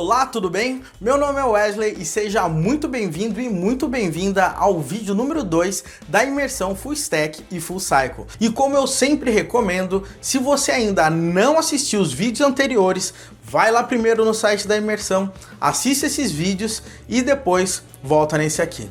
Olá, tudo bem? Meu nome é Wesley e seja muito bem-vindo e muito bem-vinda ao vídeo número 2 da imersão Full Stack e Full Cycle. E como eu sempre recomendo, se você ainda não assistiu os vídeos anteriores, vai lá primeiro no site da imersão, assista esses vídeos e depois volta nesse aqui.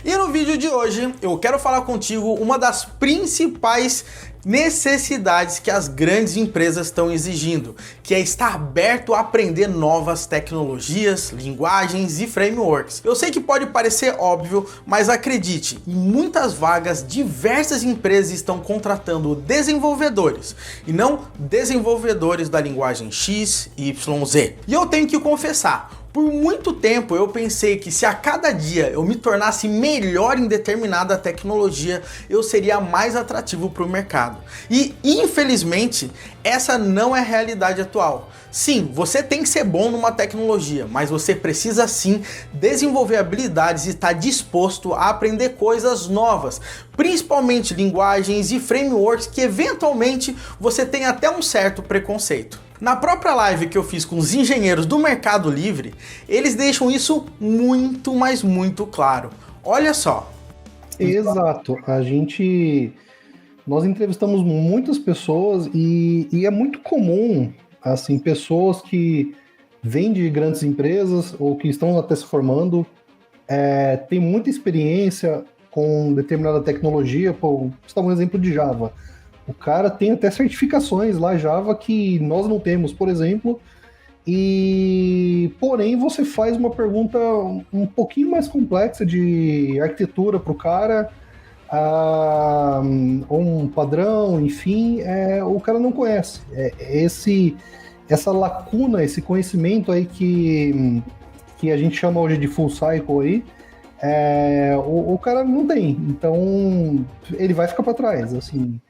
E no vídeo de hoje eu quero falar contigo uma das principais necessidades que as grandes empresas estão exigindo, que é estar aberto a aprender novas tecnologias, linguagens e frameworks. Eu sei que pode parecer óbvio, mas acredite, em muitas vagas diversas empresas estão contratando desenvolvedores e não desenvolvedores da linguagem X, Y, Z. E eu tenho que confessar, por muito tempo eu pensei que se a cada dia eu me tornasse melhor em determinada tecnologia, eu seria mais atrativo para o mercado. E infelizmente, essa não é a realidade atual. Sim, você tem que ser bom numa tecnologia, mas você precisa sim desenvolver habilidades e estar disposto a aprender coisas novas, principalmente linguagens e frameworks que eventualmente você tem até um certo preconceito. Na própria live que eu fiz com os engenheiros do Mercado Livre, eles deixam isso muito, mas muito claro. Olha só. Exato. Nós entrevistamos muitas pessoas e é muito comum, assim, pessoas que vêm de grandes empresas ou que estão até se formando, têm muita experiência com determinada tecnologia. Vou citar um exemplo de Java. O cara tem até certificações lá Java que nós não temos, por exemplo, porém você faz uma pergunta um pouquinho mais complexa de arquitetura para o cara, um padrão, enfim, o cara não conhece. Essa lacuna, esse conhecimento aí que a gente chama hoje de full cycle aí, o cara não tem, então ele vai ficar para trás, assim.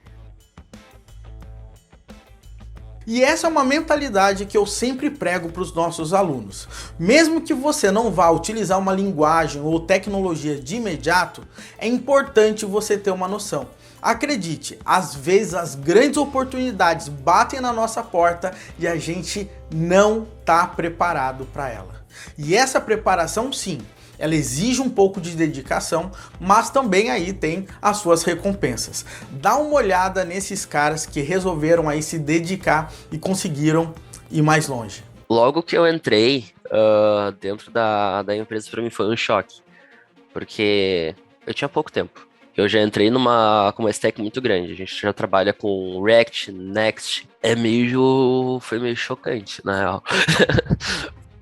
E essa é uma mentalidade que eu sempre prego para os nossos alunos. Mesmo que você não vá utilizar uma linguagem ou tecnologia de imediato, é importante você ter uma noção. Acredite, às vezes as grandes oportunidades batem na nossa porta e a gente não está preparado para ela. E essa preparação, sim, ela exige um pouco de dedicação, mas também aí tem as suas recompensas. Dá uma olhada nesses caras que resolveram aí se dedicar e conseguiram ir mais longe. Logo que eu entrei dentro da empresa, para mim foi um choque, porque eu tinha pouco tempo. Eu já entrei com uma stack muito grande. A gente já trabalha com React, Next. Foi meio chocante, na real.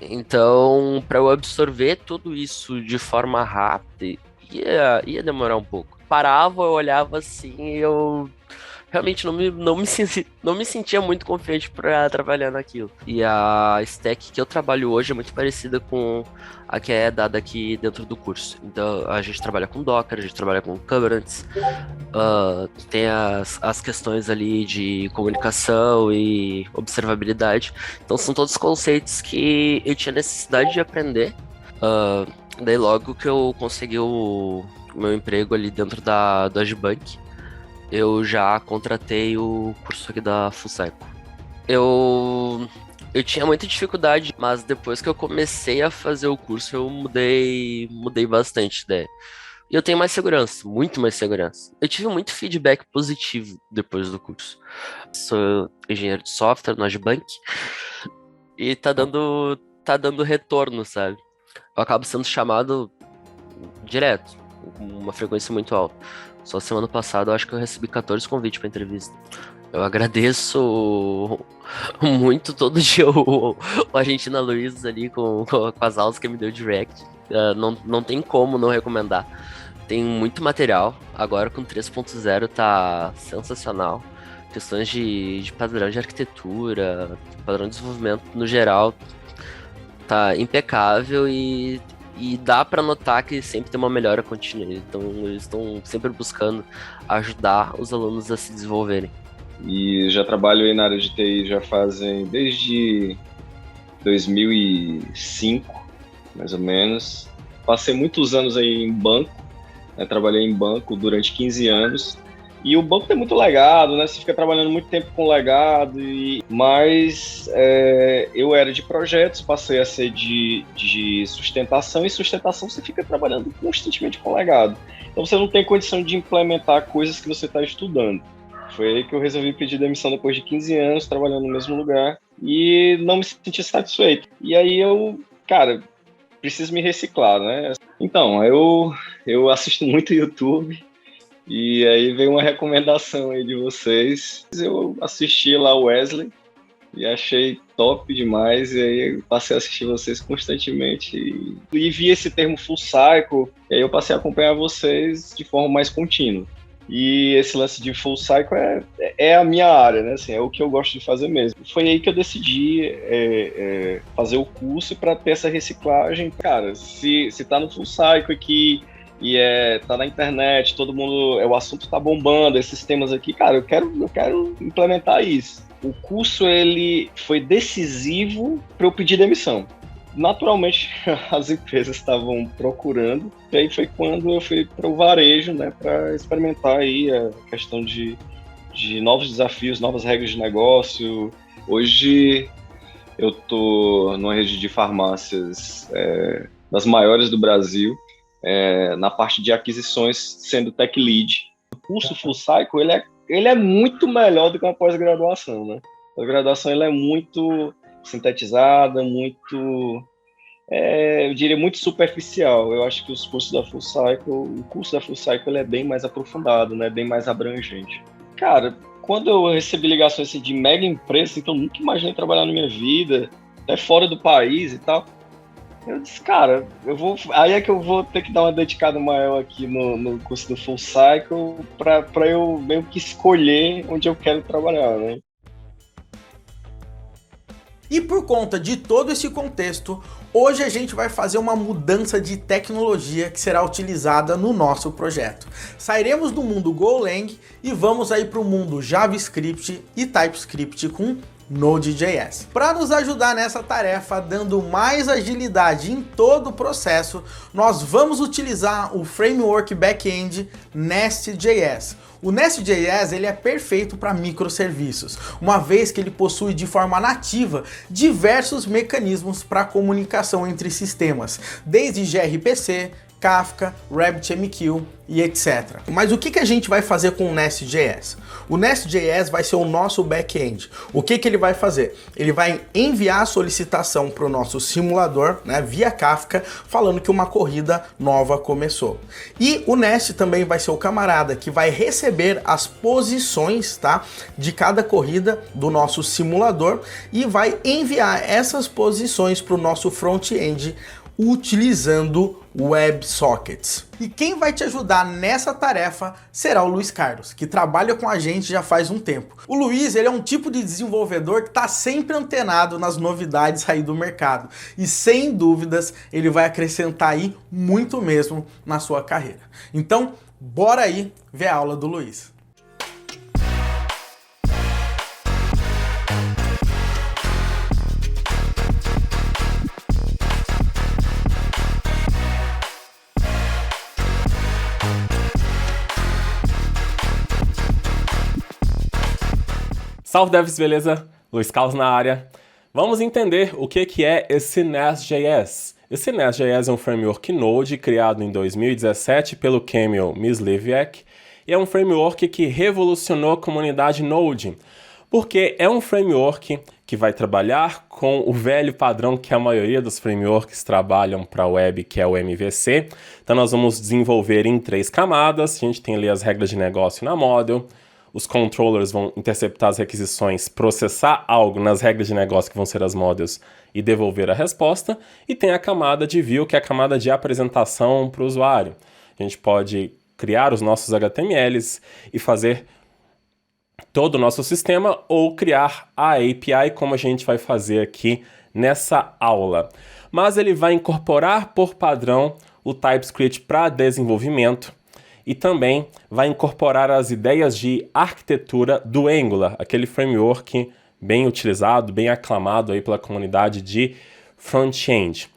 Então, para eu absorver tudo isso de forma rápida, ia demorar um pouco. Parava, eu olhava assim e eu realmente não me sentia muito confiante para trabalhar naquilo. E a stack que eu trabalho hoje é muito parecida com a que é dada aqui dentro do curso. Então, a gente trabalha com Docker, a gente trabalha com Kubernetes, tem as questões ali de comunicação e observabilidade. Então, são todos conceitos que eu tinha necessidade de aprender. Daí, logo que eu consegui o meu emprego ali dentro da Agibank, eu já contratei o curso aqui da Full Cycle. Eu tinha muita dificuldade, mas depois que eu comecei a fazer o curso, eu mudei bastante de ideia. E eu tenho mais segurança, muito mais segurança. Eu tive muito feedback positivo depois do curso. Sou engenheiro de software no Agibank e tá dando retorno, sabe? Eu acabo sendo chamado direto, com uma frequência muito alta. Só semana passada eu acho que eu recebi 14 convites para entrevista. Eu agradeço muito todo dia o Argentina Luiz ali com as aulas que me deu de React. Não tem como não recomendar. Tem muito material. Agora com 3.0 tá sensacional. Questões de padrão de arquitetura, padrão de desenvolvimento no geral, tá impecável e dá para notar que sempre tem uma melhora contínua. Então eles estão sempre buscando ajudar os alunos a se desenvolverem. E já trabalho aí na área de TI já fazem desde 2005, mais ou menos. Passei muitos anos aí em banco, trabalhei em banco durante 15 anos E o banco tem muito legado, né? Você fica trabalhando muito tempo com legado, mas eu era de projetos, passei a ser de sustentação, e sustentação você fica trabalhando constantemente com legado. Então você não tem condição de implementar coisas que você está estudando. Foi aí que eu resolvi pedir demissão depois de 15 anos, trabalhando no mesmo lugar, e não me senti satisfeito. E aí cara, preciso me reciclar, né? Então, eu assisto muito YouTube, e aí veio uma recomendação aí de vocês. Eu assisti lá o Wesley e achei top demais, e aí eu passei a assistir vocês constantemente e vi esse termo full cycle, e aí eu passei a acompanhar vocês de forma mais contínua. E esse lance de full cycle é a minha área, né? Assim, é o que eu gosto de fazer mesmo. Foi aí que eu decidi fazer o curso para ter essa reciclagem. Cara, se tá no full cycle aqui e tá na internet, todo mundo, o assunto tá bombando, esses temas aqui, cara, eu quero implementar isso. O curso, ele foi decisivo para eu pedir demissão. Naturalmente, as empresas estavam procurando, e aí foi quando eu fui para o varejo, né, para experimentar aí a questão de novos desafios, novas regras de negócio. Hoje eu tô numa rede de farmácias das maiores do Brasil, na parte de aquisições, sendo tech lead. O curso Full Cycle, ele é muito melhor do que uma pós-graduação, né? A pós-graduação, ele é muito sintetizada, muito, eu diria, muito superficial. Eu acho que o curso da Full Cycle ele é bem mais aprofundado, né? Bem mais abrangente. Cara, quando eu recebi ligações assim, de mega empresas, então eu nunca imaginei trabalhar na minha vida, até fora do país e tal, eu disse, cara, aí é que eu vou ter que dar uma dedicada maior aqui no curso do Full Cycle para eu meio que escolher onde eu quero trabalhar, né? E por conta de todo esse contexto, hoje a gente vai fazer uma mudança de tecnologia que será utilizada no nosso projeto. Sairemos do mundo Golang e vamos aí para o mundo JavaScript e TypeScript com Node.js. Para nos ajudar nessa tarefa, dando mais agilidade em todo o processo, nós vamos utilizar o framework back-end Nest.js. O Nest.js ele é perfeito para microserviços, uma vez que ele possui de forma nativa diversos mecanismos para comunicação entre sistemas, desde gRPC, Kafka, RabbitMQ e etc. Mas o que a gente vai fazer com o Nest.js? O Nest.js vai ser o nosso back-end. O que ele vai fazer? Ele vai enviar a solicitação para o nosso simulador, né, via Kafka, falando que uma corrida nova começou. E o Nest também vai ser o camarada que vai receber as posições, tá, de cada corrida do nosso simulador e vai enviar essas posições para o nosso front-end utilizando WebSockets. E quem vai te ajudar nessa tarefa será o Luiz Carlos, que trabalha com a gente já faz um tempo. O Luiz, ele é um tipo de desenvolvedor que está sempre antenado nas novidades aí do mercado. E sem dúvidas, ele vai acrescentar aí muito mesmo na sua carreira. Então, bora aí ver a aula do Luiz. Salve devs, beleza? Luiz Carlos na área. Vamos entender o que é esse Nest.js. Esse Nest.js é um framework Node criado em 2017 pelo Kamil Myslivyak e é um framework que revolucionou a comunidade Node, porque é um framework que vai trabalhar com o velho padrão que a maioria dos frameworks trabalham para a web, que é o MVC. Então nós vamos desenvolver em 3 camadas. A gente tem ali as regras de negócio na model. Os controllers vão interceptar as requisições, processar algo nas regras de negócio que vão ser as models e devolver a resposta. E tem a camada de view, que é a camada de apresentação para o usuário. A gente pode criar os nossos HTMLs e fazer todo o nosso sistema ou criar a API, como a gente vai fazer aqui nessa aula. Mas ele vai incorporar por padrão o TypeScript para desenvolvimento. E também vai incorporar as ideias de arquitetura do Angular, aquele framework bem utilizado, bem aclamado aí pela comunidade de front-end.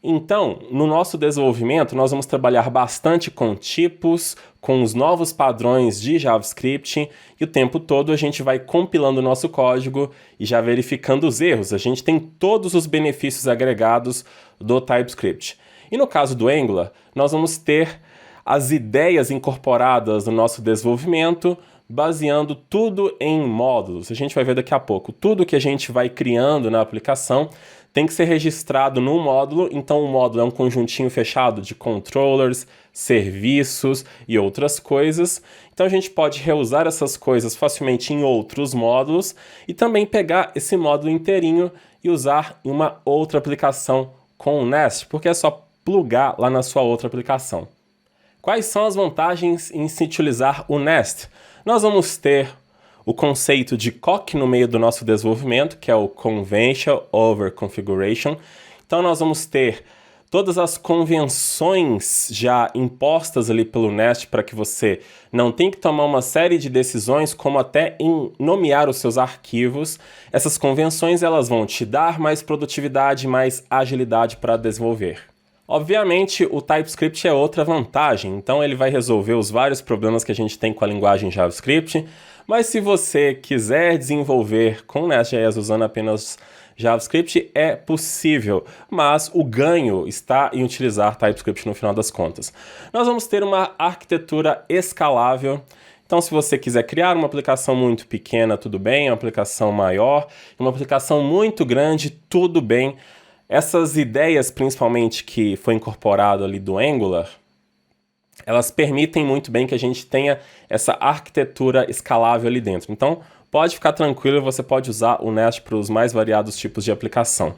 Então, no nosso desenvolvimento, nós vamos trabalhar bastante com tipos, com os novos padrões de JavaScript, e o tempo todo a gente vai compilando o nosso código e já verificando os erros. A gente tem todos os benefícios agregados do TypeScript. E no caso do Angular, nós vamos ter as ideias incorporadas no nosso desenvolvimento, baseando tudo em módulos. A gente vai ver daqui a pouco. Tudo que a gente vai criando na aplicação tem que ser registrado num módulo, então o módulo é um conjuntinho fechado de controllers, serviços e outras coisas. Então a gente pode reusar essas coisas facilmente em outros módulos e também pegar esse módulo inteirinho e usar em uma outra aplicação com o Nest, porque é só plugar lá na sua outra aplicação. Quais são as vantagens em se utilizar o Nest? Nós vamos ter o conceito de COC no meio do nosso desenvolvimento, que é o Convention Over Configuration. Então nós vamos ter todas as convenções já impostas ali pelo Nest para que você não tenha que tomar uma série de decisões, como até em nomear os seus arquivos. Essas convenções elas vão te dar mais produtividade, mais agilidade para desenvolver. Obviamente, o TypeScript é outra vantagem, então ele vai resolver os vários problemas que a gente tem com a linguagem JavaScript, mas se você quiser desenvolver com Nest.js usando apenas JavaScript, é possível, mas o ganho está em utilizar TypeScript no final das contas. Nós vamos ter uma arquitetura escalável. Então, se você quiser criar uma aplicação muito pequena, tudo bem, uma aplicação maior, uma aplicação muito grande, tudo bem. Essas ideias, principalmente, que foi incorporado ali do Angular, elas permitem muito bem que a gente tenha essa arquitetura escalável ali dentro. Então, pode ficar tranquilo, você pode usar o Nest para os mais variados tipos de aplicação.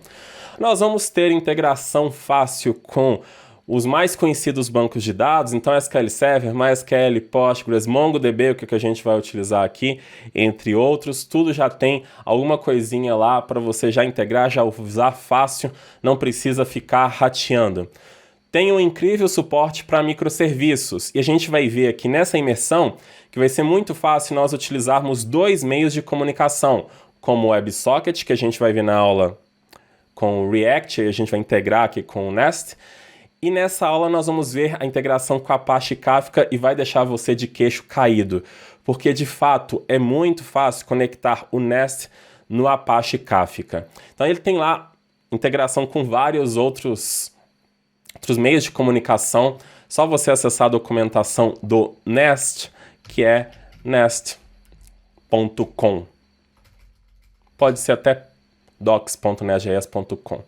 Nós vamos ter integração fácil com os mais conhecidos bancos de dados, então SQL Server, MySQL, Postgres, MongoDB, o que a gente vai utilizar aqui, entre outros, tudo já tem alguma coisinha lá para você já integrar, já usar fácil, não precisa ficar rateando. Tem um incrível suporte para microserviços, e a gente vai ver aqui nessa imersão que vai ser muito fácil nós utilizarmos dois meios de comunicação, como o WebSocket, que a gente vai ver na aula com o React, e a gente vai integrar aqui com o Nest. E nessa aula nós vamos ver a integração com a Apache Kafka e vai deixar você de queixo caído, porque de fato é muito fácil conectar o Nest no Apache Kafka. Então ele tem lá integração com vários outros meios de comunicação, só você acessar a documentação do Nest, que é nest.com. Pode ser até docs.nestjs.com.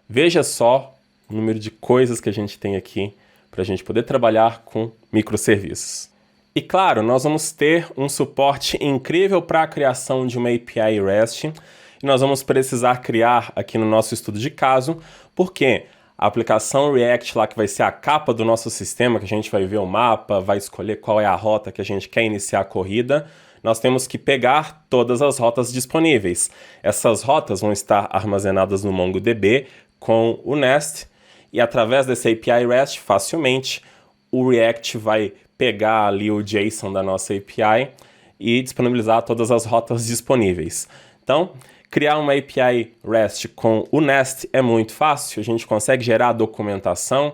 Veja só o número de coisas que a gente tem aqui para a gente poder trabalhar com microserviços. E claro, nós vamos ter um suporte incrível para a criação de uma API REST, e nós vamos precisar criar aqui no nosso estudo de caso, porque a aplicação React lá, que vai ser a capa do nosso sistema, que a gente vai ver o mapa, vai escolher qual é a rota que a gente quer iniciar a corrida, nós temos que pegar todas as rotas disponíveis. Essas rotas vão estar armazenadas no MongoDB com o Nest, e através desse API REST, facilmente, o React vai pegar ali o JSON da nossa API e disponibilizar todas as rotas disponíveis. Então, criar uma API REST com o Nest é muito fácil, a gente consegue gerar documentação.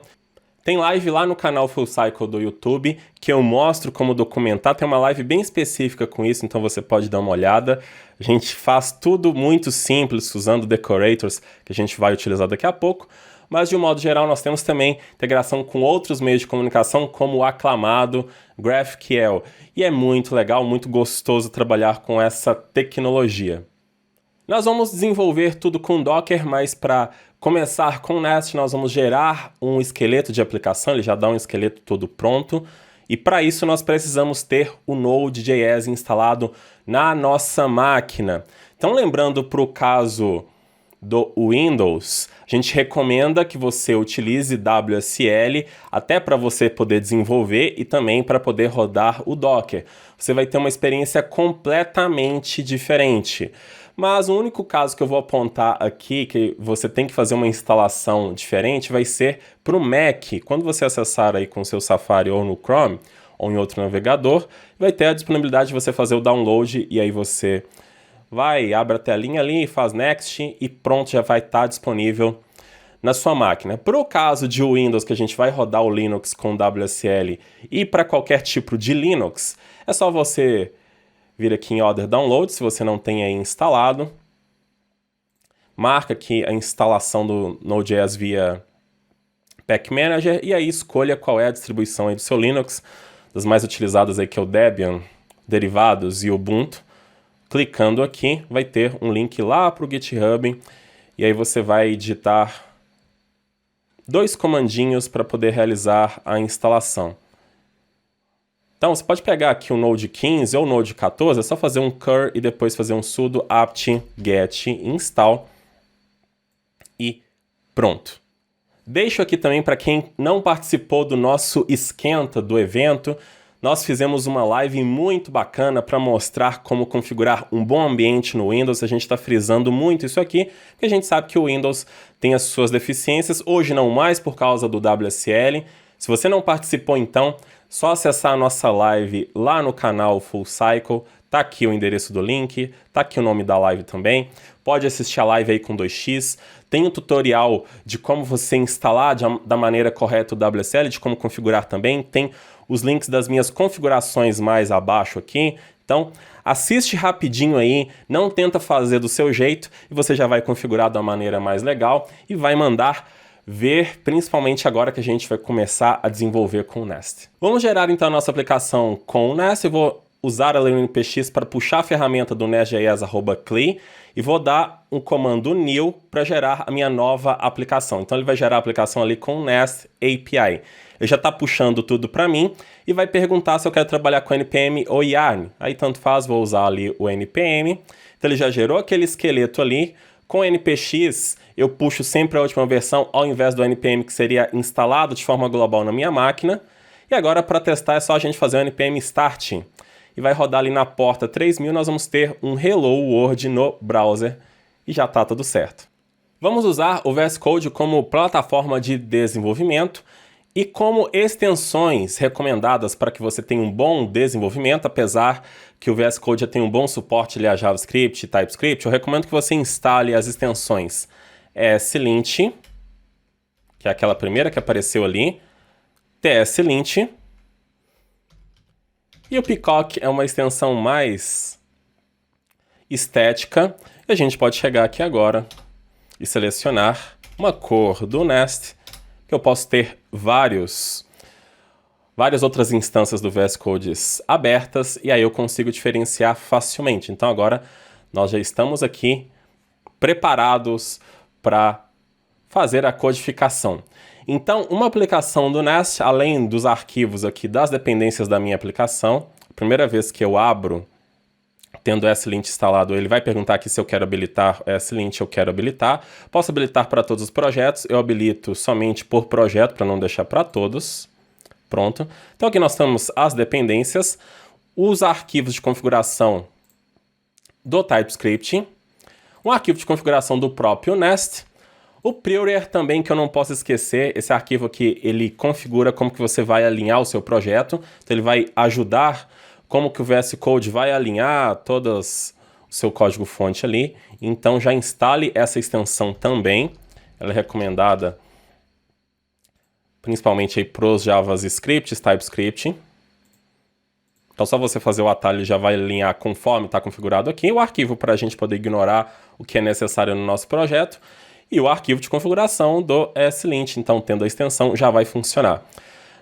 Tem live lá no canal Full Cycle do YouTube que eu mostro como documentar, tem uma live bem específica com isso, então você pode dar uma olhada. A gente faz tudo muito simples, usando decorators, que a gente vai utilizar daqui a pouco. Mas, de um modo geral, nós temos também integração com outros meios de comunicação, como o aclamado GraphQL. E é muito legal, muito gostoso trabalhar com essa tecnologia. Nós vamos desenvolver tudo com Docker, mas para começar com o Nest, nós vamos gerar um esqueleto de aplicação, ele já dá um esqueleto todo pronto. E para isso nós precisamos ter o Node.js instalado na nossa máquina. Então, lembrando para o caso do Windows, a gente recomenda que você utilize WSL até para você poder desenvolver e também para poder rodar o Docker. Você vai ter uma experiência completamente diferente. Mas o único caso que eu vou apontar aqui, que você tem que fazer uma instalação diferente, vai ser para o Mac. Quando você acessar aí com o seu Safari ou no Chrome, ou em outro navegador, vai ter a disponibilidade de você fazer o download e aí você vai, abre a telinha ali, faz Next e pronto, já vai estar disponível na sua máquina. Para o caso de Windows, que a gente vai rodar o Linux com WSL, e para qualquer tipo de Linux, é só você vir aqui em Other Download, se você não tem aí instalado. Marca aqui a instalação do Node.js via Pack Manager e aí escolha qual é a distribuição aí do seu Linux. Das mais utilizadas aí que é o Debian, derivados e Ubuntu. Clicando aqui, vai ter um link lá para o GitHub e aí você vai digitar 2 comandinhos para poder realizar a instalação. Então, você pode pegar aqui o Node 15 ou o Node 14, é só fazer um cur e depois fazer um sudo apt get install e pronto. Deixo aqui também para quem não participou do nosso esquenta do evento, nós fizemos uma live muito bacana para mostrar como configurar um bom ambiente no Windows. A gente está frisando muito isso aqui, porque a gente sabe que o Windows tem as suas deficiências, hoje não mais por causa do WSL. Se você não participou então, só acessar a nossa live lá no canal Full Cycle, tá aqui o endereço do link, tá aqui o nome da live também. Pode assistir a live aí com 2x. Tem um tutorial de como você instalar da maneira correta o WSL, de como configurar também. Tem os links das minhas configurações mais abaixo aqui. Então, assiste rapidinho aí, não tenta fazer do seu jeito e você já vai configurar da maneira mais legal e vai mandar ver, principalmente agora que a gente vai começar a desenvolver com o Nest. Vamos gerar então a nossa aplicação com o Nest. Eu vou usar a npx para puxar a ferramenta do nestjs@cli e vou dar um comando new para gerar a minha nova aplicação. Então ele vai gerar a aplicação ali com o Nest API. Ele já está puxando tudo para mim e vai perguntar se eu quero trabalhar com NPM ou Yarn. Aí tanto faz, vou usar ali o NPM. Então ele já gerou aquele esqueleto ali. Com o npx, eu puxo sempre a última versão ao invés do npm que seria instalado de forma global na minha máquina. E agora para testar é só a gente fazer o npm start. E vai rodar ali na porta 3000, nós vamos ter um Hello World no browser e já está tudo certo. Vamos usar o VS Code como plataforma de desenvolvimento e como extensões recomendadas para que você tenha um bom desenvolvimento, apesar que o VS Code já tem um bom suporte ali a JavaScript e TypeScript, eu recomendo que você instale as extensões ESLint, que é aquela primeira que apareceu ali, TSLint, e o Peacock é uma extensão mais estética. E a gente pode chegar aqui agora e selecionar uma cor do Nest, que eu posso ter várias outras instâncias do VS Code abertas, e aí eu consigo diferenciar facilmente. Então agora nós já estamos aqui preparados para fazer a codificação. Então, uma aplicação do Nest, além dos arquivos aqui das dependências da minha aplicação, a primeira vez que eu abro, tendo o ESLint instalado, ele vai perguntar aqui se eu quero habilitar o ESLint, eu quero habilitar. Posso habilitar para todos os projetos, eu habilito somente por projeto, para não deixar para todos. Pronto. Então aqui nós temos as dependências, os arquivos de configuração do TypeScript, um arquivo de configuração do próprio Nest, o Prior também, que eu não posso esquecer, esse arquivo aqui, ele configura como que você vai alinhar o seu projeto, então ele vai ajudar como que o VS Code vai alinhar todo o seu código-fonte ali, então já instale essa extensão também, ela é recomendada principalmente para os JavaScript, TypeScript. Então só você fazer o atalho já vai alinhar conforme está configurado aqui, o arquivo para a gente poder ignorar o que é necessário no nosso projeto, e o arquivo de configuração do ESLint, então tendo a extensão já vai funcionar.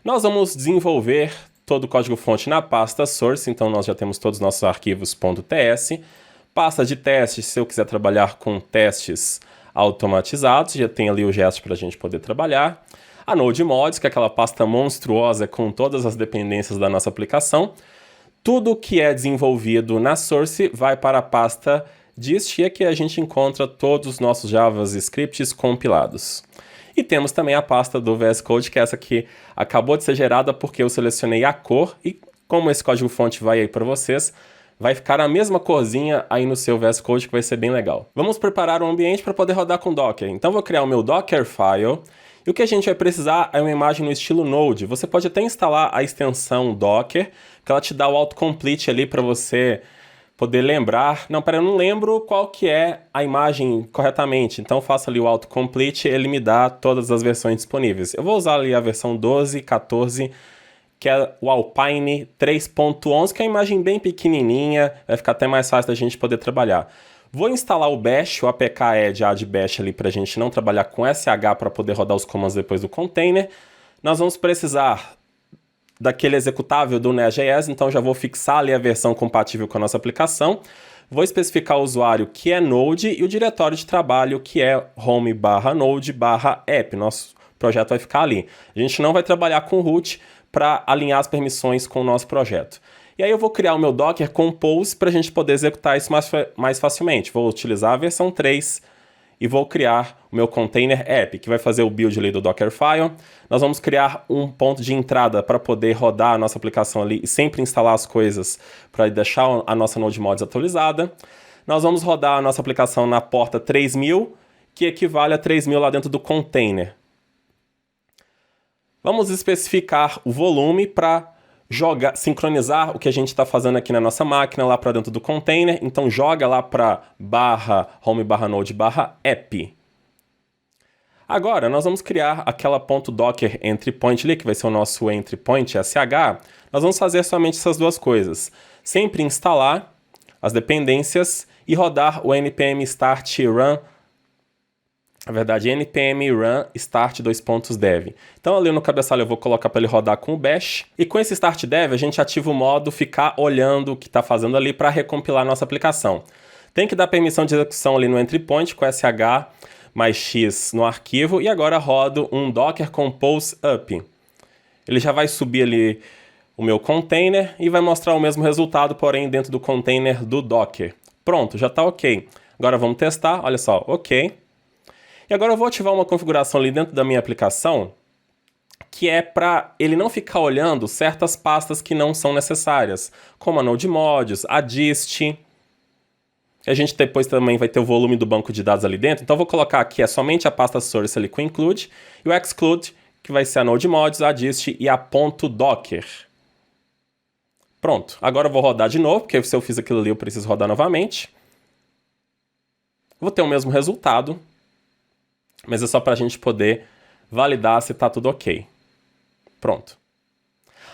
Nós vamos desenvolver todo o código-fonte na pasta source, então nós já temos todos os nossos arquivos .ts, pasta de testes, se eu quiser trabalhar com testes automatizados, já tem ali o gesto para a gente poder trabalhar. A Node Mods, que é aquela pasta monstruosa com todas as dependências da nossa aplicação. Tudo que é desenvolvido na source vai para a pasta dist, e aqui a gente encontra todos os nossos JavaScripts compilados. E temos também a pasta do VS Code, que é essa que acabou de ser gerada porque eu selecionei a cor, e como esse código-fonte vai aí para vocês, vai ficar a mesma corzinha aí no seu VS Code, que vai ser bem legal. Vamos preparar um ambiente para poder rodar com Docker. Então vou criar o meu Dockerfile, e o que a gente vai precisar é uma imagem no estilo Node. Você pode até instalar a extensão Docker, que ela te dá o autocomplete ali para você poder lembrar. Não, pera, eu não lembro qual que é a imagem corretamente. Então faço ali o autocomplete e ele me dá todas as versões disponíveis. Eu vou usar ali a versão 12, 14, que é o Alpine 3.11, que é uma imagem bem pequenininha, vai ficar até mais fácil da gente poder trabalhar. Vou instalar o Bash, o APK-Ed Add Bash ali para a gente não trabalhar com SH para poder rodar os comandos depois do container. Nós vamos precisar daquele executável do Nest.js, então já vou fixar ali a versão compatível com a nossa aplicação. Vou especificar o usuário que é Node e o diretório de trabalho que é home/node/app. Nosso projeto vai ficar ali. A gente não vai trabalhar com root para alinhar as permissões com o nosso projeto. E aí eu vou criar o meu Docker Compose para a gente poder executar isso mais facilmente. Vou utilizar a versão 3 e vou criar o meu container app, que vai fazer o build ali do Dockerfile. Nós vamos criar um ponto de entrada para poder rodar a nossa aplicação ali e sempre instalar as coisas para deixar a nossa Node Mods atualizada. Nós vamos rodar a nossa aplicação na porta 3000, que equivale a 3000 lá dentro do container. Vamos especificar o volume para sincronizar o que a gente está fazendo aqui na nossa máquina lá para dentro do container. Então joga lá para /home/node/app. Agora nós vamos criar aquela .docker entry point ali, que vai ser o nosso entry point SH. Nós vamos fazer somente essas duas coisas. Sempre instalar as dependências e rodar o npm start run. Na verdade, npm run start _dev. Então ali no cabeçalho eu vou colocar para ele rodar com o bash. E com esse start dev a gente ativa o modo ficar olhando o que está fazendo ali para recompilar a nossa aplicação. Tem que dar permissão de execução ali no entry point com sh mais x no arquivo. E agora rodo um docker compose up. Ele já vai subir ali o meu container e vai mostrar o mesmo resultado, porém dentro do container do Docker. Pronto, já está ok. Agora vamos testar, olha só, ok. E agora eu vou ativar uma configuração ali dentro da minha aplicação, que é para ele não ficar olhando certas pastas que não são necessárias, como a Node Mods, a dist. A gente depois também vai ter o volume do banco de dados ali dentro, então eu vou colocar aqui somente a pasta source ali com include, e o exclude, que vai ser a Node Mods, a dist e a .docker. Pronto, agora eu vou rodar de novo, porque se eu fiz aquilo ali eu preciso rodar novamente. Vou ter o mesmo resultado, mas é só para a gente poder validar se está tudo ok. Pronto.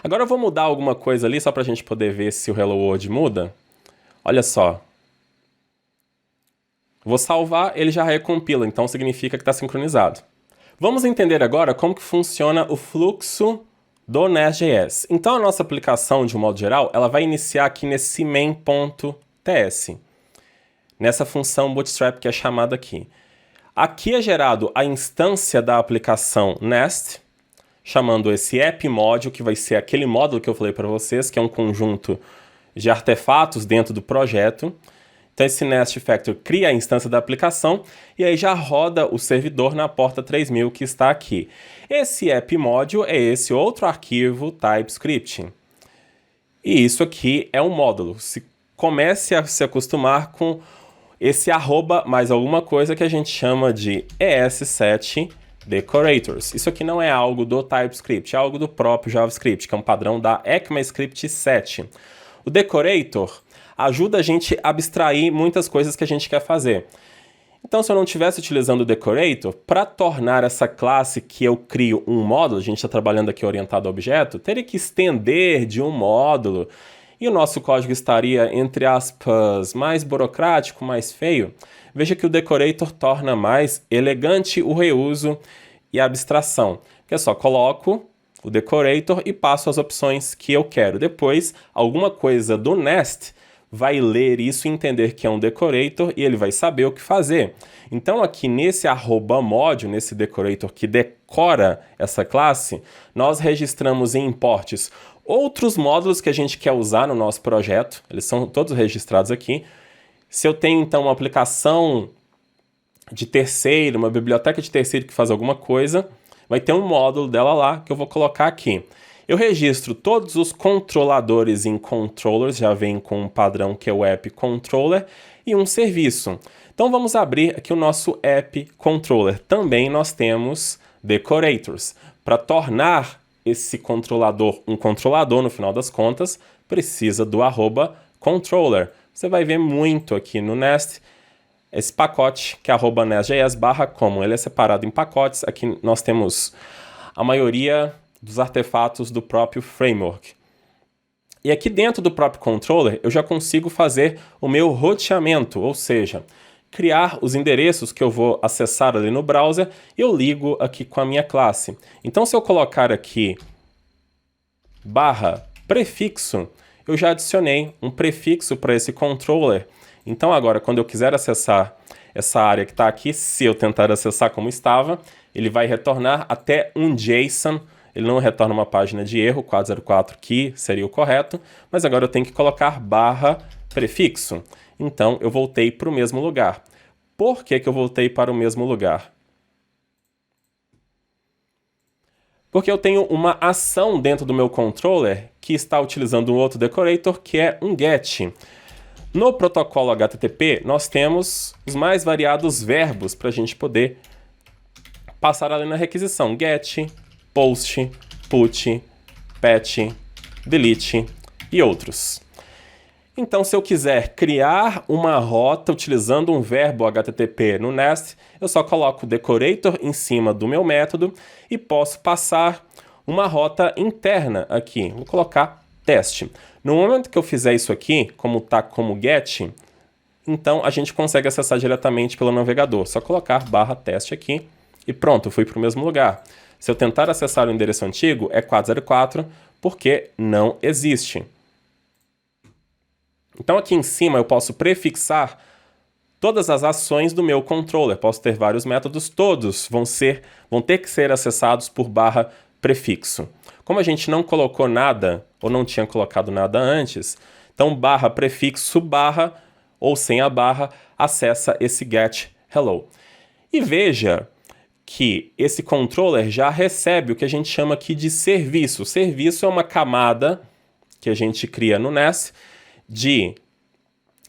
Agora eu vou mudar alguma coisa ali, só para a gente poder ver se o Hello World muda. Olha só. Vou salvar, ele já recompila, então significa que está sincronizado. Vamos entender agora como que funciona o fluxo do Nest.js. Então a nossa aplicação, de um modo geral, ela vai iniciar aqui nesse main.ts. Nessa função bootstrap que é chamada aqui. Aqui é gerado a instância da aplicação Nest, chamando esse app module, que vai ser aquele módulo que eu falei para vocês, que é um conjunto de artefatos dentro do projeto. Então esse Nest Factor cria a instância da aplicação e aí já roda o servidor na porta 3000 que está aqui. Esse app module é esse outro arquivo TypeScript. E isso aqui é um módulo. Comece a se acostumar com esse arroba mais alguma coisa que a gente chama de ES7 Decorators. Isso aqui não é algo do TypeScript, é algo do próprio JavaScript, que é um padrão da ECMAScript 7. O Decorator ajuda a gente a abstrair muitas coisas que a gente quer fazer. Então, se eu não estivesse utilizando o Decorator, para tornar essa classe que eu crio um módulo, a gente está trabalhando aqui orientado a objeto, teria que estender de um módulo, e o nosso código estaria, entre aspas, mais burocrático, mais feio. Veja que o Decorator torna mais elegante o reuso e a abstração. Que é só coloco o Decorator e passo as opções que eu quero. Depois, alguma coisa do Nest vai ler isso e entender que é um Decorator e ele vai saber o que fazer. Então aqui nesse @module, nesse Decorator que decora essa classe, nós registramos em imports outros módulos que a gente quer usar no nosso projeto. Eles são todos registrados aqui. Se eu tenho então uma aplicação de terceiro, uma biblioteca de terceiro que faz alguma coisa, vai ter um módulo dela lá que eu vou colocar aqui. Eu registro todos os controladores em controllers, já vem com um padrão que é o app controller, e um serviço. Então vamos abrir aqui o nosso app controller. Também nós temos decorators. Para tornar esse controlador um controlador, no final das contas, precisa do @controller. você vai ver muito aqui no Nest esse pacote que é @nest.js/common. Ele é separado em pacotes. Aqui nós temos a maioria dos artefatos do próprio framework. E aqui dentro do próprio controller eu já consigo fazer o meu roteamento, ou seja, criar os endereços que eu vou acessar ali no browser e eu ligo aqui com a minha classe. Então se eu colocar aqui /prefixo, eu já adicionei um prefixo para esse controller. Então agora, quando eu quiser acessar essa área que está aqui, se eu tentar acessar como estava, ele vai retornar até um JSON. Ele não retorna uma página de erro, 404 que seria o correto, mas agora eu tenho que colocar /prefixo. Então eu voltei para o mesmo lugar. Por que eu voltei para o mesmo lugar? Porque eu tenho uma ação dentro do meu controller que está utilizando um outro decorator, que é um GET. No protocolo HTTP, nós temos os mais variados verbos para a gente poder passar ali na requisição. GET, POST, PUT, PATCH, DELETE e outros. Então, se eu quiser criar uma rota utilizando um verbo HTTP no Nest, eu só coloco o decorator em cima do meu método e posso passar uma rota interna aqui. Vou colocar teste. No momento que eu fizer isso aqui, como está como get, então a gente consegue acessar diretamente pelo navegador. Só colocar /teste aqui e pronto, fui para o mesmo lugar. Se eu tentar acessar o endereço antigo, é 404, porque não existe. Então aqui em cima eu posso prefixar todas as ações do meu controller. Posso ter vários métodos, todos vão ter que ser acessados por /prefixo. Como a gente não colocou nada, ou não tinha colocado nada antes, então /prefixo ou sem a barra, acessa esse get hello. E veja que esse controller já recebe o que a gente chama aqui de serviço. O serviço é uma camada que a gente cria no Nest de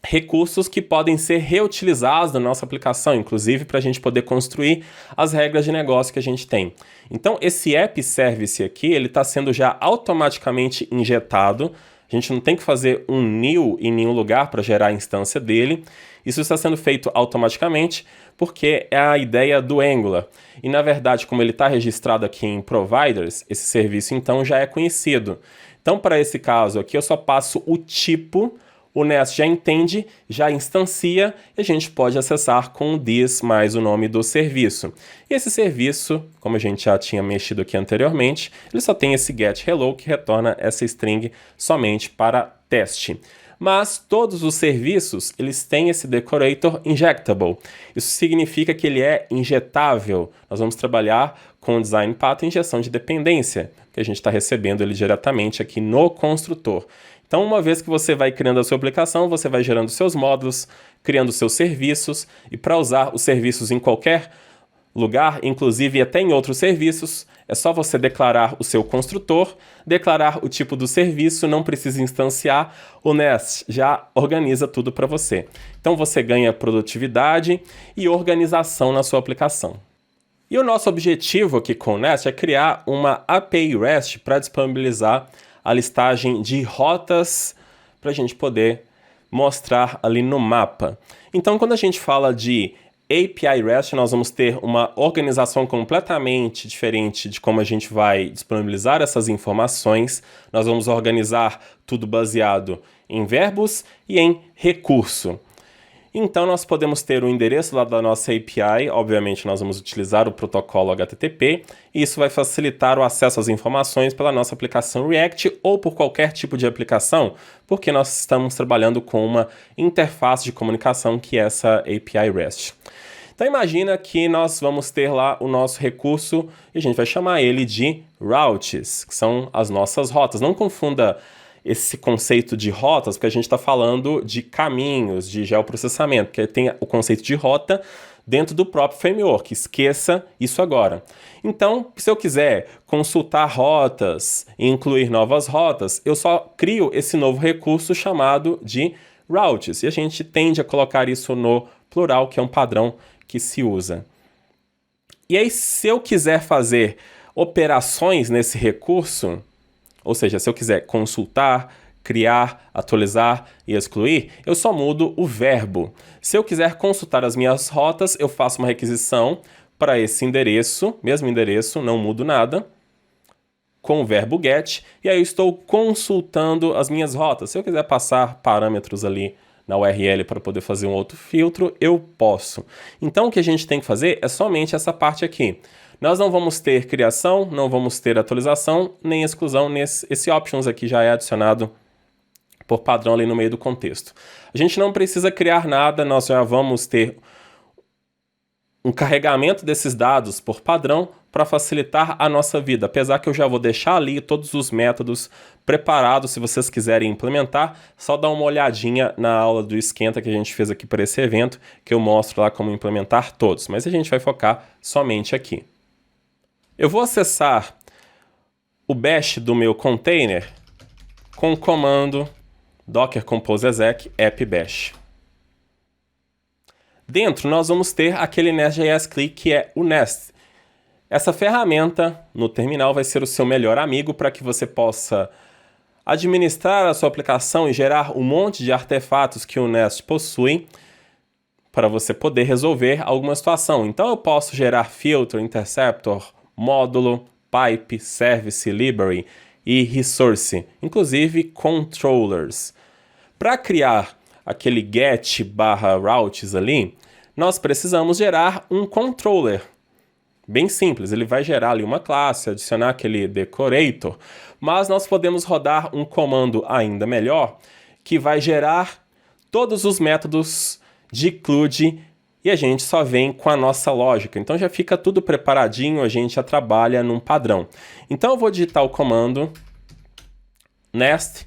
recursos que podem ser reutilizados na nossa aplicação, inclusive para a gente poder construir as regras de negócio que a gente tem. Então, esse app service aqui, ele está sendo já automaticamente injetado. A gente não tem que fazer um new em nenhum lugar para gerar a instância dele. Isso está sendo feito automaticamente porque é a ideia do Angular. E, na verdade, como ele está registrado aqui em Providers, esse serviço, então, já é conhecido. Então, para esse caso aqui, eu só passo o tipo, o Nest já entende, já instancia, e a gente pode acessar com o this mais o nome do serviço. E esse serviço, como a gente já tinha mexido aqui anteriormente, ele só tem esse get hello que retorna essa string somente para teste. Mas todos os serviços, eles têm esse decorator injectable. Isso significa que ele é injetável. Nós vamos trabalhar com o design path e injeção de dependência, que a gente está recebendo ele diretamente aqui no construtor. Então, uma vez que você vai criando a sua aplicação, você vai gerando seus módulos, criando seus serviços, e para usar os serviços em qualquer lugar, inclusive até em outros serviços, é só você declarar o seu construtor, declarar o tipo do serviço, não precisa instanciar, o Nest já organiza tudo para você. Então você ganha produtividade e organização na sua aplicação. E o nosso objetivo aqui com o Nest é criar uma API REST para disponibilizar a listagem de rotas para a gente poder mostrar ali no mapa. Então, quando a gente fala de API REST, nós vamos ter uma organização completamente diferente de como a gente vai disponibilizar essas informações. Nós vamos organizar tudo baseado em verbos e em recurso. Então, nós podemos ter o endereço lá da nossa API. Obviamente, nós vamos utilizar o protocolo HTTP e isso vai facilitar o acesso às informações pela nossa aplicação React ou por qualquer tipo de aplicação, porque nós estamos trabalhando com uma interface de comunicação que é essa API REST. Então, imagina que nós vamos ter lá o nosso recurso e a gente vai chamar ele de routes, que são as nossas rotas. Não confunda esse conceito de rotas, porque a gente está falando de caminhos, de geoprocessamento, porque tem o conceito de rota dentro do próprio framework. Esqueça isso agora. Então, se eu quiser consultar rotas e incluir novas rotas, eu só crio esse novo recurso chamado de routes. E a gente tende a colocar isso no plural, que é um padrão que se usa. E aí, se eu quiser fazer operações nesse recurso, ou seja, se eu quiser consultar, criar, atualizar e excluir, eu só mudo o verbo. Se eu quiser consultar as minhas rotas, eu faço uma requisição para esse endereço, mesmo endereço, não mudo nada, com o verbo get, e aí eu estou consultando as minhas rotas. Se eu quiser passar parâmetros ali na URL para poder fazer um outro filtro, eu posso. Então o que a gente tem que fazer é somente essa parte aqui. Nós não vamos ter criação, não vamos ter atualização, nem exclusão. Esse options aqui já é adicionado por padrão ali no meio do contexto. A gente não precisa criar nada, nós já vamos ter um carregamento desses dados por padrão para facilitar a nossa vida, apesar que eu já vou deixar ali todos os métodos preparados, se vocês quiserem implementar, só dá uma olhadinha na aula do Esquenta que a gente fez aqui para esse evento, que eu mostro lá como implementar todos, mas a gente vai focar somente aqui. Eu vou acessar o bash do meu container com o comando docker compose exec app bash. Dentro nós vamos ter aquele Nest.js CLI que é o Nest. Essa ferramenta no terminal vai ser o seu melhor amigo para que você possa administrar a sua aplicação e gerar um monte de artefatos que o Nest possui para você poder resolver alguma situação. Então eu posso gerar filter, interceptor, módulo, pipe, service, library e resource, inclusive controllers. Para criar aquele get/routes ali, nós precisamos gerar um controller. Bem simples, ele vai gerar ali uma classe, adicionar aquele decorator, mas nós podemos rodar um comando ainda melhor, que vai gerar todos os métodos de include e a gente só vem com a nossa lógica. Então já fica tudo preparadinho, a gente já trabalha num padrão. Então eu vou digitar o comando nest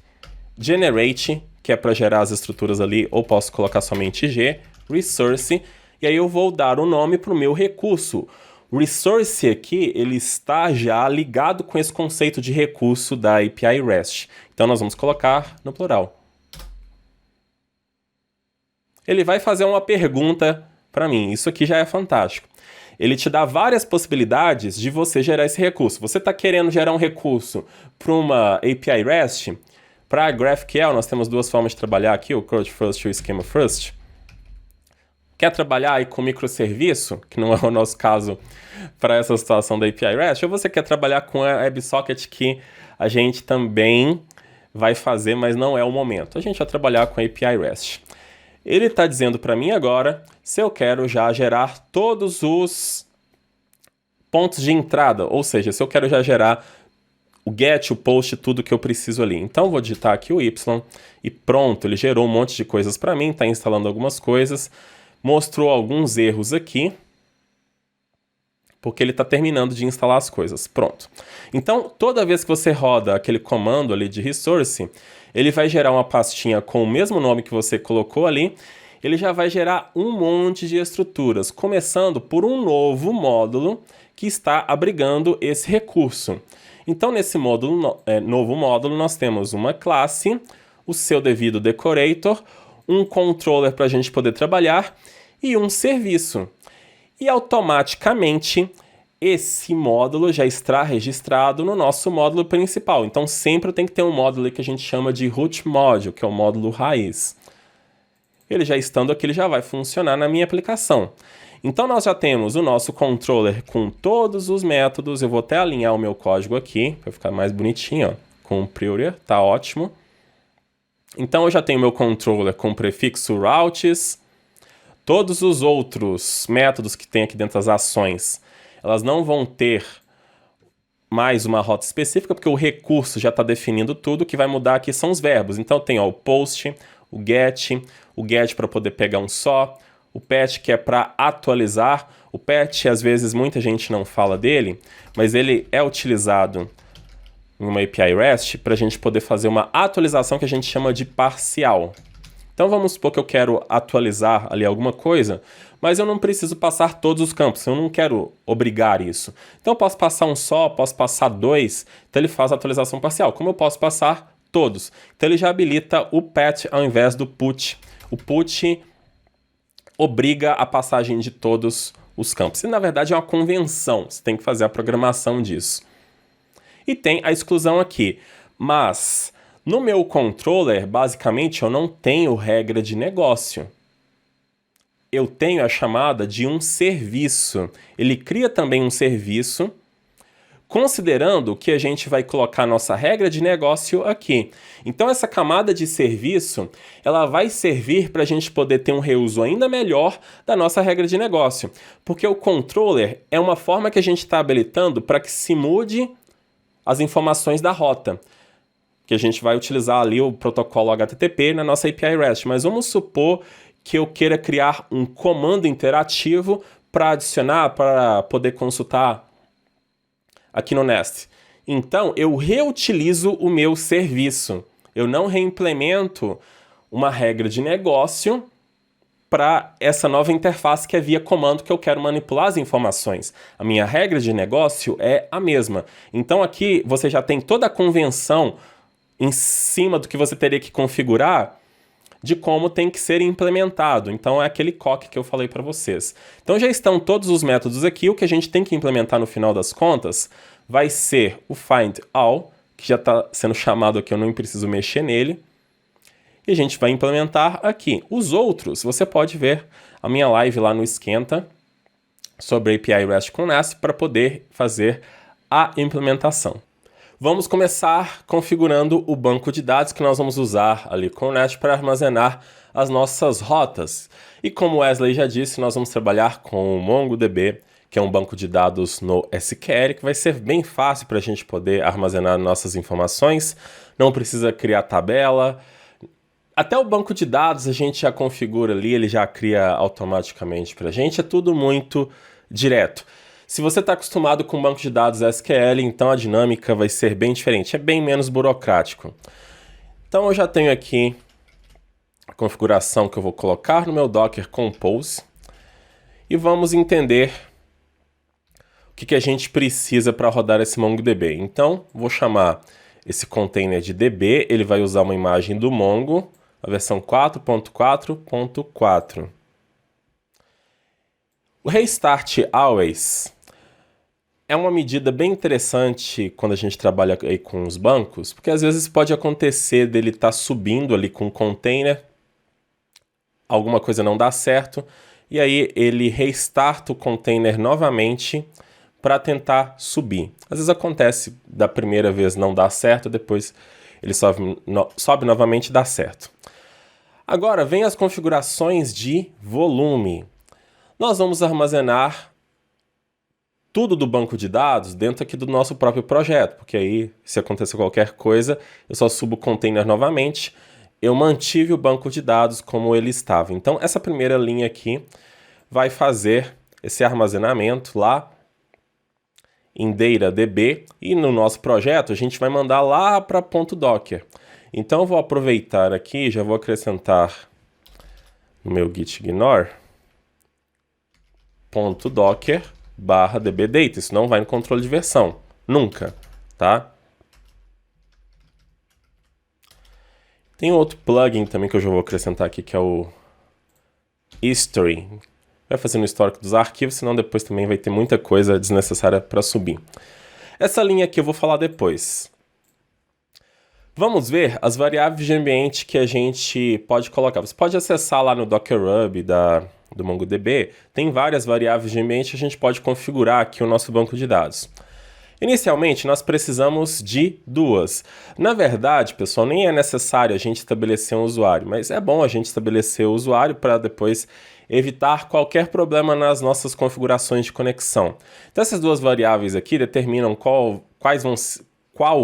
generate, que é para gerar as estruturas ali, ou posso colocar somente G, resource, e aí eu vou dar o nome para o meu recurso. O resource aqui, ele está já ligado com esse conceito de recurso da API REST. Então nós vamos colocar no plural. Ele vai fazer uma pergunta para mim. Isso aqui já é fantástico. Ele te dá várias possibilidades de você gerar esse recurso. Você está querendo gerar um recurso para uma API REST? Para a GraphQL, nós temos duas formas de trabalhar aqui, o Code First e o Schema First. Quer trabalhar aí com microserviço, que não é o nosso caso para essa situação da API REST, ou você quer trabalhar com a WebSocket, que a gente também vai fazer, mas não é o momento. A gente vai trabalhar com a API REST. Ele está dizendo para mim agora se eu quero já gerar todos os pontos de entrada, ou seja, se eu quero já gerar o get, o post, tudo que eu preciso ali. Então vou digitar aqui o Y e pronto, ele gerou um monte de coisas para mim, está instalando algumas coisas, mostrou alguns erros aqui, porque ele está terminando de instalar as coisas. Pronto. Então, toda vez que você roda aquele comando ali de resource, ele vai gerar uma pastinha com o mesmo nome que você colocou ali, ele já vai gerar um monte de estruturas, começando por um novo módulo que está abrigando esse recurso. Então, nesse novo módulo, nós temos uma classe, o seu devido decorator, um controller para a gente poder trabalhar e um serviço. E automaticamente esse módulo já está registrado no nosso módulo principal. Então sempre tem que ter um módulo que a gente chama de root module, que é o módulo raiz. Ele já estando aqui, ele já vai funcionar na minha aplicação. Então nós já temos o nosso controller com todos os métodos. Eu vou até alinhar o meu código aqui, para ficar mais bonitinho, ó, com o prior, tá ótimo. Então eu já tenho meu controller com o prefixo routes. Todos os outros métodos que tem aqui dentro das ações, elas não vão ter mais uma rota específica, porque o recurso já está definindo tudo. O que vai mudar aqui são os verbos. Então tem o post, o get para poder pegar um só, o patch que é para atualizar. O patch, às vezes, muita gente não fala dele, mas ele é utilizado em uma API REST para a gente poder fazer uma atualização que a gente chama de parcial. Então vamos supor que eu quero atualizar ali alguma coisa, mas eu não preciso passar todos os campos, eu não quero obrigar isso. Então eu posso passar um só, posso passar dois, então ele faz a atualização parcial. Como eu posso passar todos? Então ele já habilita o patch ao invés do put. O put obriga a passagem de todos os campos. E na verdade é uma convenção, você tem que fazer a programação disso. E tem a exclusão aqui, mas No meu controller, basicamente, eu não tenho regra de negócio. Eu tenho a chamada de um serviço. Ele cria também um serviço, considerando que a gente vai colocar nossa regra de negócio aqui. Então, essa camada de serviço, ela vai servir para a gente poder ter um reuso ainda melhor da nossa regra de negócio. Porque o controller é uma forma que a gente está habilitando para que se mude as informações da rota. Que a gente vai utilizar ali o protocolo HTTP na nossa API REST. Mas vamos supor que eu queira criar um comando interativo para adicionar, para poder consultar aqui no Nest. Então, eu reutilizo o meu serviço. Eu não reimplemento uma regra de negócio para essa nova interface que é via comando que eu quero manipular as informações. A minha regra de negócio é a mesma. Então, aqui você já tem toda a convenção em cima do que você teria que configurar de como tem que ser implementado. Então, é aquele COC que eu falei para vocês. Então, já estão todos os métodos aqui. O que a gente tem que implementar no final das contas vai ser o find all, que já está sendo chamado aqui, eu não preciso mexer nele. E a gente vai implementar aqui. Os outros, você pode ver a minha live lá no Esquenta sobre API REST com Nest para poder fazer a implementação. Vamos começar configurando o banco de dados que nós vamos usar ali com o Nest para armazenar as nossas rotas. E como o Wesley já disse, nós vamos trabalhar com o MongoDB, que é um banco de dados no SQL, que vai ser bem fácil para a gente poder armazenar nossas informações. Não precisa criar tabela. Até o banco de dados a gente já configura ali, ele já cria automaticamente para a gente. É tudo muito direto. Se você está acostumado com banco de dados SQL, então a dinâmica vai ser bem diferente, é bem menos burocrático. Então eu já tenho aqui a configuração que eu vou colocar no meu Docker Compose e vamos entender o que a gente precisa para rodar esse MongoDB. Então vou chamar esse container de DB, ele vai usar uma imagem do Mongo, a versão 4.4.4. O restart always é uma medida bem interessante quando a gente trabalha aí com os bancos, porque às vezes pode acontecer dele estar subindo ali com o container, alguma coisa não dá certo, e aí ele restarta o container novamente para tentar subir. Às vezes acontece da primeira vez não dá certo, depois ele sobe novamente e dá certo. Agora vem as configurações de volume. Nós vamos armazenar tudo do banco de dados dentro aqui do nosso próprio projeto, porque aí, se acontecer qualquer coisa, eu só subo o container novamente, eu mantive o banco de dados como ele estava. Então, essa primeira linha aqui vai fazer esse armazenamento lá em DataDB, e no nosso projeto a gente vai mandar lá para .docker. Então, eu vou aproveitar aqui, já vou acrescentar no meu git ignore .docker /dbdata. Isso não vai no controle de versão. Nunca, tá? Tem outro plugin também que eu já vou acrescentar aqui, que é o History. Vai fazer no histórico dos arquivos, senão depois também vai ter muita coisa desnecessária para subir. Essa linha aqui eu vou falar depois. Vamos ver as variáveis de ambiente que a gente pode colocar. Você pode acessar lá no Docker Hub do MongoDB, tem várias variáveis de ambiente, a gente pode configurar aqui o nosso banco de dados. Inicialmente, nós precisamos de duas. Na verdade, pessoal, nem é necessário a gente estabelecer um usuário, mas é bom a gente estabelecer o usuário para depois evitar qualquer problema nas nossas configurações de conexão. Então, essas duas variáveis aqui determinam qual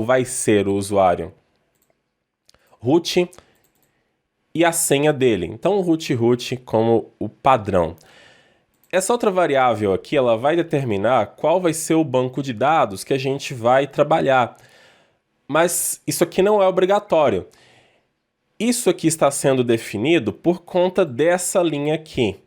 vai ser o usuário root e a senha dele. Então, o root como o padrão. Essa outra variável aqui, ela vai determinar qual vai ser o banco de dados que a gente vai trabalhar. Mas isso aqui não é obrigatório. Isso aqui está sendo definido por conta dessa linha aqui.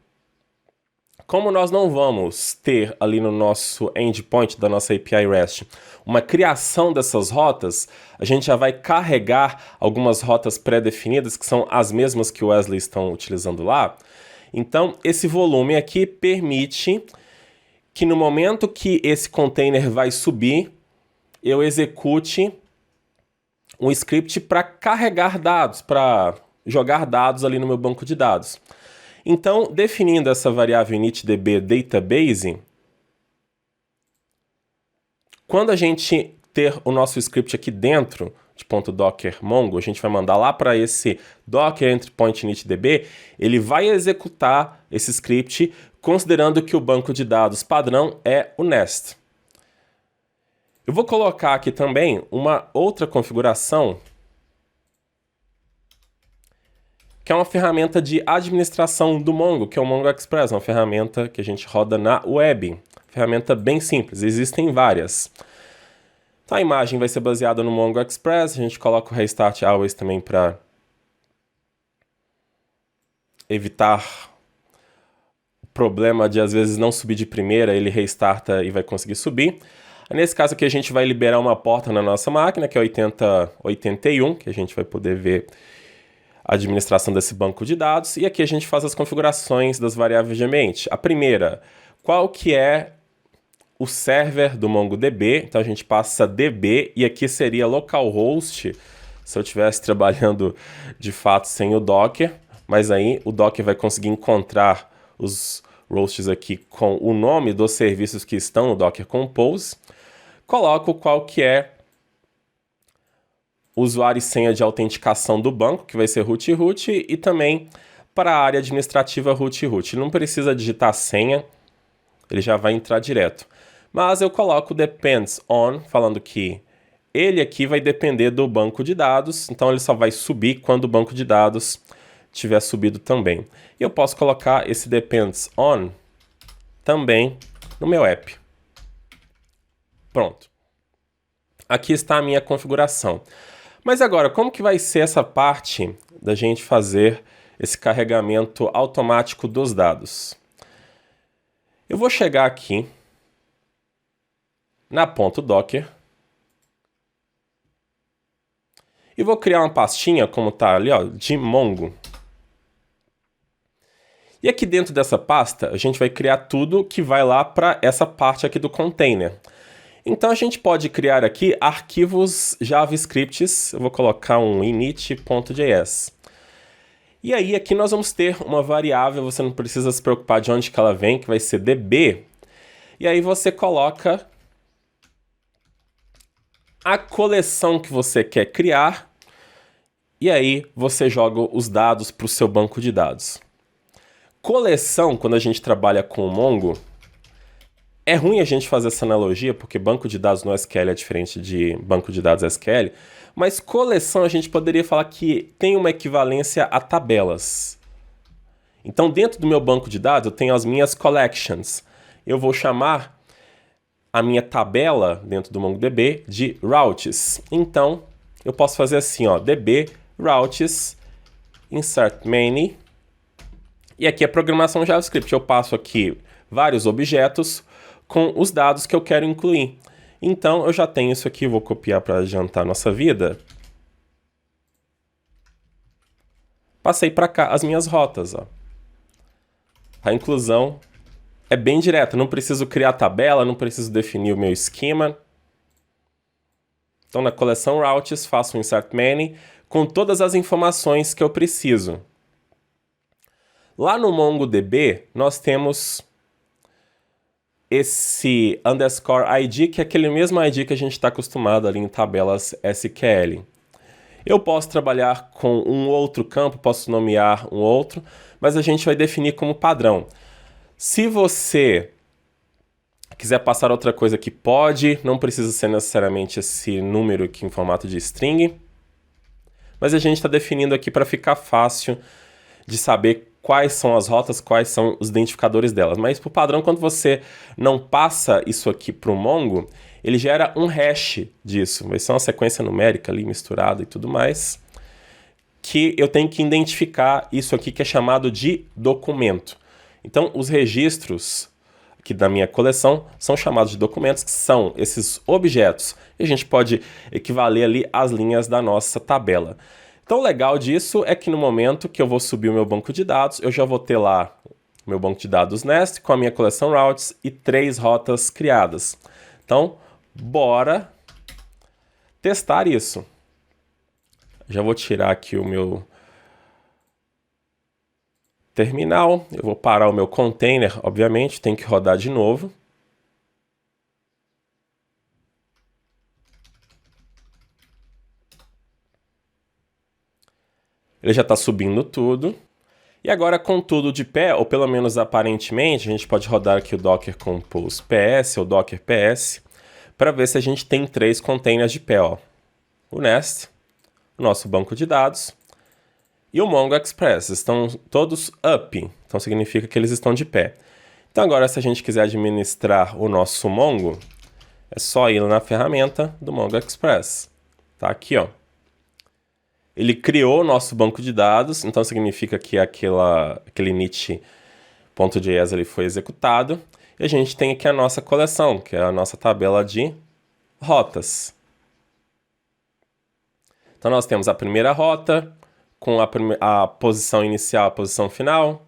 Como nós não vamos ter ali no nosso endpoint da nossa API REST uma criação dessas rotas, a gente já vai carregar algumas rotas pré-definidas, que são as mesmas que o Wesley estão utilizando lá. Então, esse volume aqui permite que no momento que esse container vai subir, eu execute um script para carregar dados, para jogar dados ali no meu banco de dados. Então, definindo essa variável initDB database, quando a gente ter o nosso script aqui dentro de .docker mongo, a gente vai mandar lá para esse docker entry point initDB, ele vai executar esse script considerando que o banco de dados padrão é o nest. Eu vou colocar aqui também uma outra configuração, que é uma ferramenta de administração do Mongo, que é o Mongo Express, uma ferramenta que a gente roda na web. Ferramenta bem simples, existem várias. Então a imagem vai ser baseada no Mongo Express, a gente coloca o restart always também para evitar o problema de às vezes não subir de primeira, ele restarta e vai conseguir subir. Nesse caso aqui a gente vai liberar uma porta na nossa máquina, que é 8081, que a gente vai poder ver a administração desse banco de dados. E aqui a gente faz as configurações das variáveis de ambiente. A primeira, qual que é o server do MongoDB? Então a gente passa DB e aqui seria localhost, se eu estivesse trabalhando de fato sem o Docker. Mas aí o Docker vai conseguir encontrar os hosts aqui com o nome dos serviços que estão no Docker Compose. Coloco qual que é o usuário e senha de autenticação do banco, que vai ser root root, e também para a área administrativa root root. Não precisa digitar senha, ele já vai entrar direto. Mas eu coloco depends on, falando que ele aqui vai depender do banco de dados, então ele só vai subir quando o banco de dados tiver subido também. E eu posso colocar esse depends on também no meu app. Pronto. Aqui está a minha configuração. Mas agora, como que vai ser essa parte da gente fazer esse carregamento automático dos dados? Eu vou chegar aqui na .docker e vou criar uma pastinha, como está ali, ó, de Mongo. E aqui dentro dessa pasta, a gente vai criar tudo que vai lá para essa parte aqui do container. Então a gente pode criar aqui arquivos JavaScripts, eu vou colocar um init.js. E aí aqui nós vamos ter uma variável, você não precisa se preocupar de onde que ela vem, que vai ser db. E aí você coloca a coleção que você quer criar, e aí você joga os dados para o seu banco de dados. Coleção, quando a gente trabalha com o Mongo, é ruim a gente fazer essa analogia, porque banco de dados no SQL é diferente de banco de dados SQL, mas coleção a gente poderia falar que tem uma equivalência a tabelas. Então, dentro do meu banco de dados, eu tenho as minhas collections. Eu vou chamar a minha tabela dentro do MongoDB de routes. Então, eu posso fazer assim, ó, db routes insert many. E aqui é programação JavaScript. Eu passo aqui vários objetos com os dados que eu quero incluir. Então, eu já tenho isso aqui, vou copiar para adiantar a nossa vida. Passei para cá as minhas rotas, ó. A inclusão é bem direta, não preciso criar tabela, não preciso definir o meu esquema. Então, na coleção routes, faço um insert many com todas as informações que eu preciso. Lá no MongoDB, nós temos esse underscore ID, que é aquele mesmo ID que a gente está acostumado ali em tabelas SQL. Eu posso trabalhar com um outro campo, posso nomear um outro, mas a gente vai definir como padrão. Se você quiser passar outra coisa que pode, não precisa ser necessariamente esse número aqui em formato de string, mas a gente está definindo aqui para ficar fácil de saber quais são as rotas, quais são os identificadores delas. Mas, por padrão, quando você não passa isso aqui para o Mongo, ele gera um hash disso. Vai ser uma sequência numérica ali misturada e tudo mais, que eu tenho que identificar isso aqui que é chamado de documento. Então, os registros aqui da minha coleção são chamados de documentos, que são esses objetos. E a gente pode equivaler ali às linhas da nossa tabela. Então, o legal disso é que no momento que eu vou subir o meu banco de dados, eu já vou ter lá o meu banco de dados Nest com a minha coleção routes e 3 rotas criadas. Então, bora testar isso. Já vou tirar aqui o meu terminal. Eu vou parar o meu container, obviamente, tem que rodar de novo. Ele já está subindo tudo. E agora, com tudo de pé, ou pelo menos aparentemente, a gente pode rodar aqui o Docker Compose PS ou Docker PS para ver se a gente tem 3 containers de pé. Ó. O Nest, o nosso banco de dados e o Mongo Express. Estão todos up, então significa que eles estão de pé. Então agora, se a gente quiser administrar o nosso Mongo, é só ir na ferramenta do Mongo Express. Tá aqui, ó. Ele criou o nosso banco de dados, então significa que aquele init.js ele foi executado. E a gente tem aqui a nossa coleção, que é a nossa tabela de rotas. Então nós temos a primeira rota, com a posição inicial, a posição final,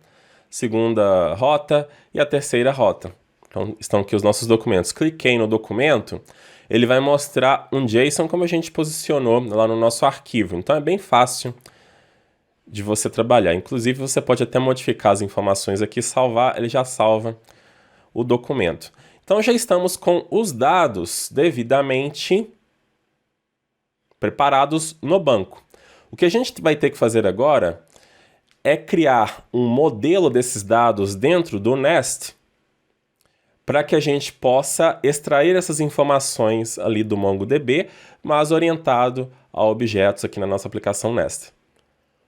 segunda rota e a terceira rota. Então estão aqui os nossos documentos. Cliquei no documento, ele vai mostrar um JSON como a gente posicionou lá no nosso arquivo. Então é bem fácil de você trabalhar. Inclusive você pode até modificar as informações aqui, salvar, ele já salva o documento. Então já estamos com os dados devidamente preparados no banco. O que a gente vai ter que fazer agora é criar um modelo desses dados dentro do Nest para que a gente possa extrair essas informações ali do MongoDB, mas orientado a objetos aqui na nossa aplicação Nest.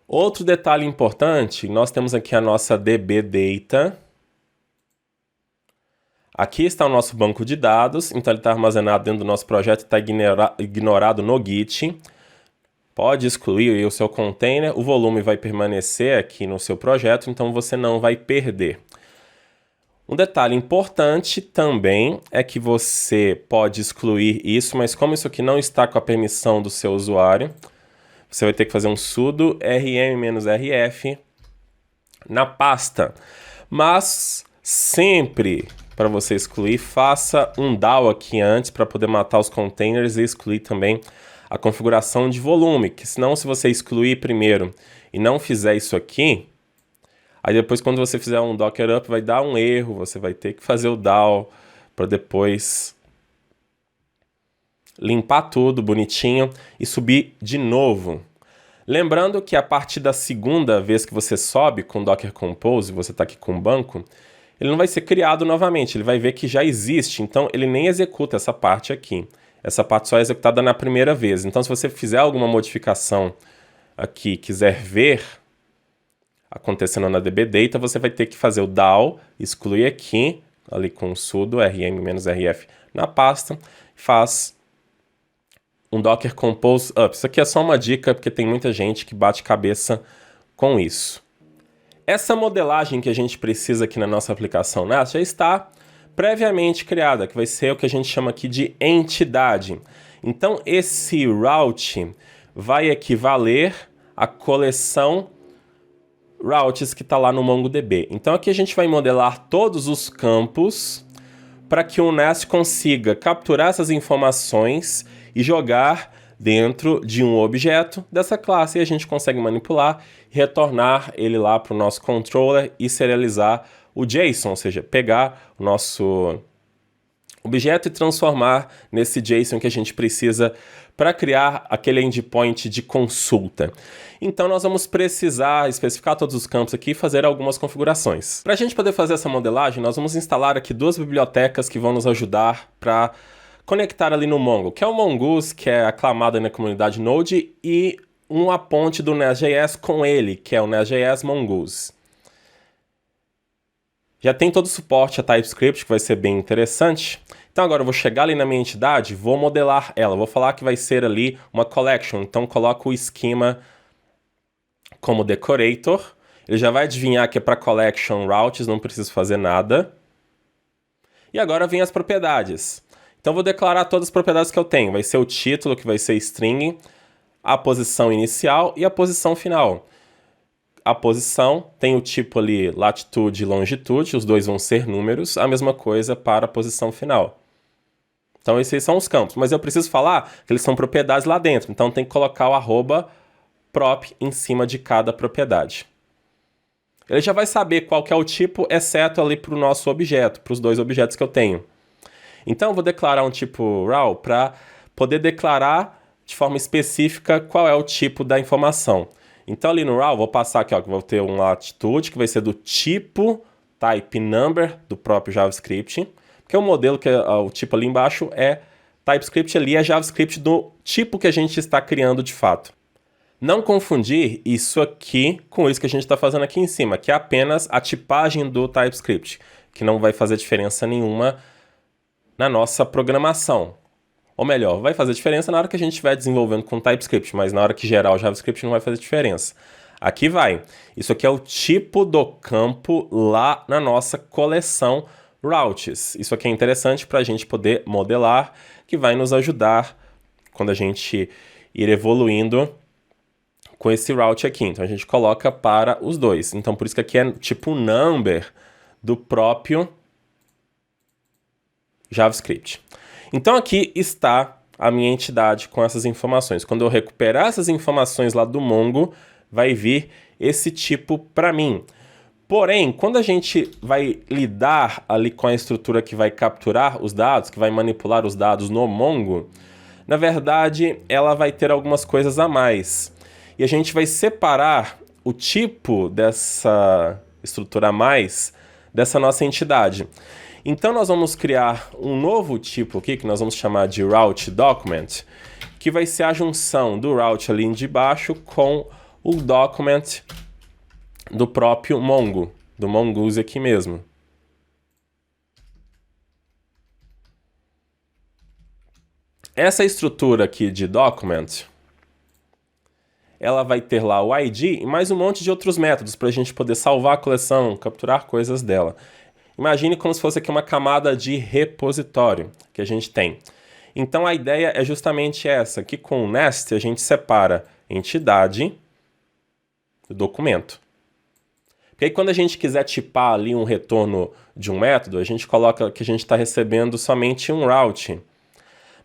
Outro detalhe importante, nós temos aqui a nossa DB Data. Aqui está o nosso banco de dados, então ele está armazenado dentro do nosso projeto, está ignorado no Git. Pode excluir o seu container, o volume vai permanecer aqui no seu projeto, então você não vai perder. Um detalhe importante também é que você pode excluir isso, mas como isso aqui não está com a permissão do seu usuário, você vai ter que fazer um sudo rm-rf na pasta. Mas sempre para você excluir, faça um DAO aqui antes para poder matar os containers e excluir também a configuração de volume, que senão se você excluir primeiro e não fizer isso aqui, aí depois quando você fizer um Docker Up vai dar um erro, você vai ter que fazer o DAO para depois limpar tudo bonitinho e subir de novo. Lembrando que a partir da segunda vez que você sobe com Docker Compose, você está aqui com o banco, ele não vai ser criado novamente, ele vai ver que já existe, então ele nem executa essa parte aqui. Essa parte só é executada na primeira vez. Então se você fizer alguma modificação aqui, quiser ver acontecendo na DB Data, você vai ter que fazer o DAO, excluir aqui, ali com o sudo rm-rf na pasta, faz um Docker Compose Up. Isso aqui é só uma dica, porque tem muita gente que bate cabeça com isso. Essa modelagem que a gente precisa aqui na nossa aplicação Nest já está previamente criada, que vai ser o que a gente chama aqui de entidade. Então esse route vai equivaler à coleção routes que está lá no MongoDB. Então aqui a gente vai modelar todos os campos para que o Nest consiga capturar essas informações e jogar dentro de um objeto dessa classe, e a gente consegue manipular e retornar ele lá para o nosso controller e serializar o JSON, ou seja, pegar o nosso objeto e transformar nesse JSON que a gente precisa para criar aquele endpoint de consulta. Então nós vamos precisar especificar todos os campos aqui e fazer algumas configurações. Para a gente poder fazer essa modelagem, nós vamos instalar aqui 2 bibliotecas que vão nos ajudar para conectar ali no Mongo, que é o Mongoose, que é aclamado na comunidade Node, e uma ponte do Nest.js com ele, que é o Nest.js Mongoose. Já tem todo o suporte a TypeScript, que vai ser bem interessante. Então agora eu vou chegar ali na minha entidade, vou modelar ela, vou falar que vai ser ali uma collection, então coloco o esquema como decorator, ele já vai adivinhar que é para collection routes, não preciso fazer nada. E agora vem as propriedades. Então vou declarar todas as propriedades que eu tenho. Vai ser o título, que vai ser string, a posição inicial e a posição final. A posição tem o tipo ali latitude e longitude, os dois vão ser números, a mesma coisa para a posição final. Então esses são os campos, mas eu preciso falar que eles são propriedades lá dentro, então tem que colocar o arroba prop em cima de cada propriedade. Ele já vai saber qual que é o tipo, exceto ali para o nosso objeto, para os dois objetos que eu tenho. Então, eu vou declarar um tipo raw para poder declarar de forma específica qual é o tipo da informação. Então, ali no raw, vou passar aqui, ó, que vou ter um latitude, que vai ser do tipo type number do próprio JavaScript, porque o modelo, que é o tipo ali embaixo, é TypeScript, ali é JavaScript do tipo que a gente está criando de fato. Não confundir isso aqui com isso que a gente está fazendo aqui em cima, que é apenas a tipagem do TypeScript, que não vai fazer diferença nenhuma na nossa programação. Ou melhor, vai fazer diferença na hora que a gente estiver desenvolvendo com TypeScript, mas na hora que gerar o JavaScript não vai fazer diferença. Aqui vai. Isso aqui é o tipo do campo lá na nossa coleção routes. Isso aqui é interessante para a gente poder modelar, que vai nos ajudar quando a gente ir evoluindo com esse route aqui. Então a gente coloca para os dois. Então por isso que aqui é tipo number do próprio JavaScript. Então aqui está a minha entidade com essas informações. Quando eu recuperar essas informações lá do Mongo, vai vir esse tipo para mim. Porém, quando a gente vai lidar ali com a estrutura que vai capturar os dados, que vai manipular os dados no Mongo, na verdade ela vai ter algumas coisas a mais. E a gente vai separar o tipo dessa estrutura a mais dessa nossa entidade. Então nós vamos criar um novo tipo aqui, que nós vamos chamar de route document, que vai ser a junção do route ali de baixo com o document do próprio Mongo, do Mongoose aqui mesmo. Essa estrutura aqui de document, ela vai ter lá o ID e mais um monte de outros métodos para a gente poder salvar a coleção, capturar coisas dela. Imagine como se fosse aqui uma camada de repositório que a gente tem. Então a ideia é justamente essa, que com o nest a gente separa entidade do documento. Porque aí quando a gente quiser tipar ali um retorno de um método, a gente coloca que a gente está recebendo somente um route.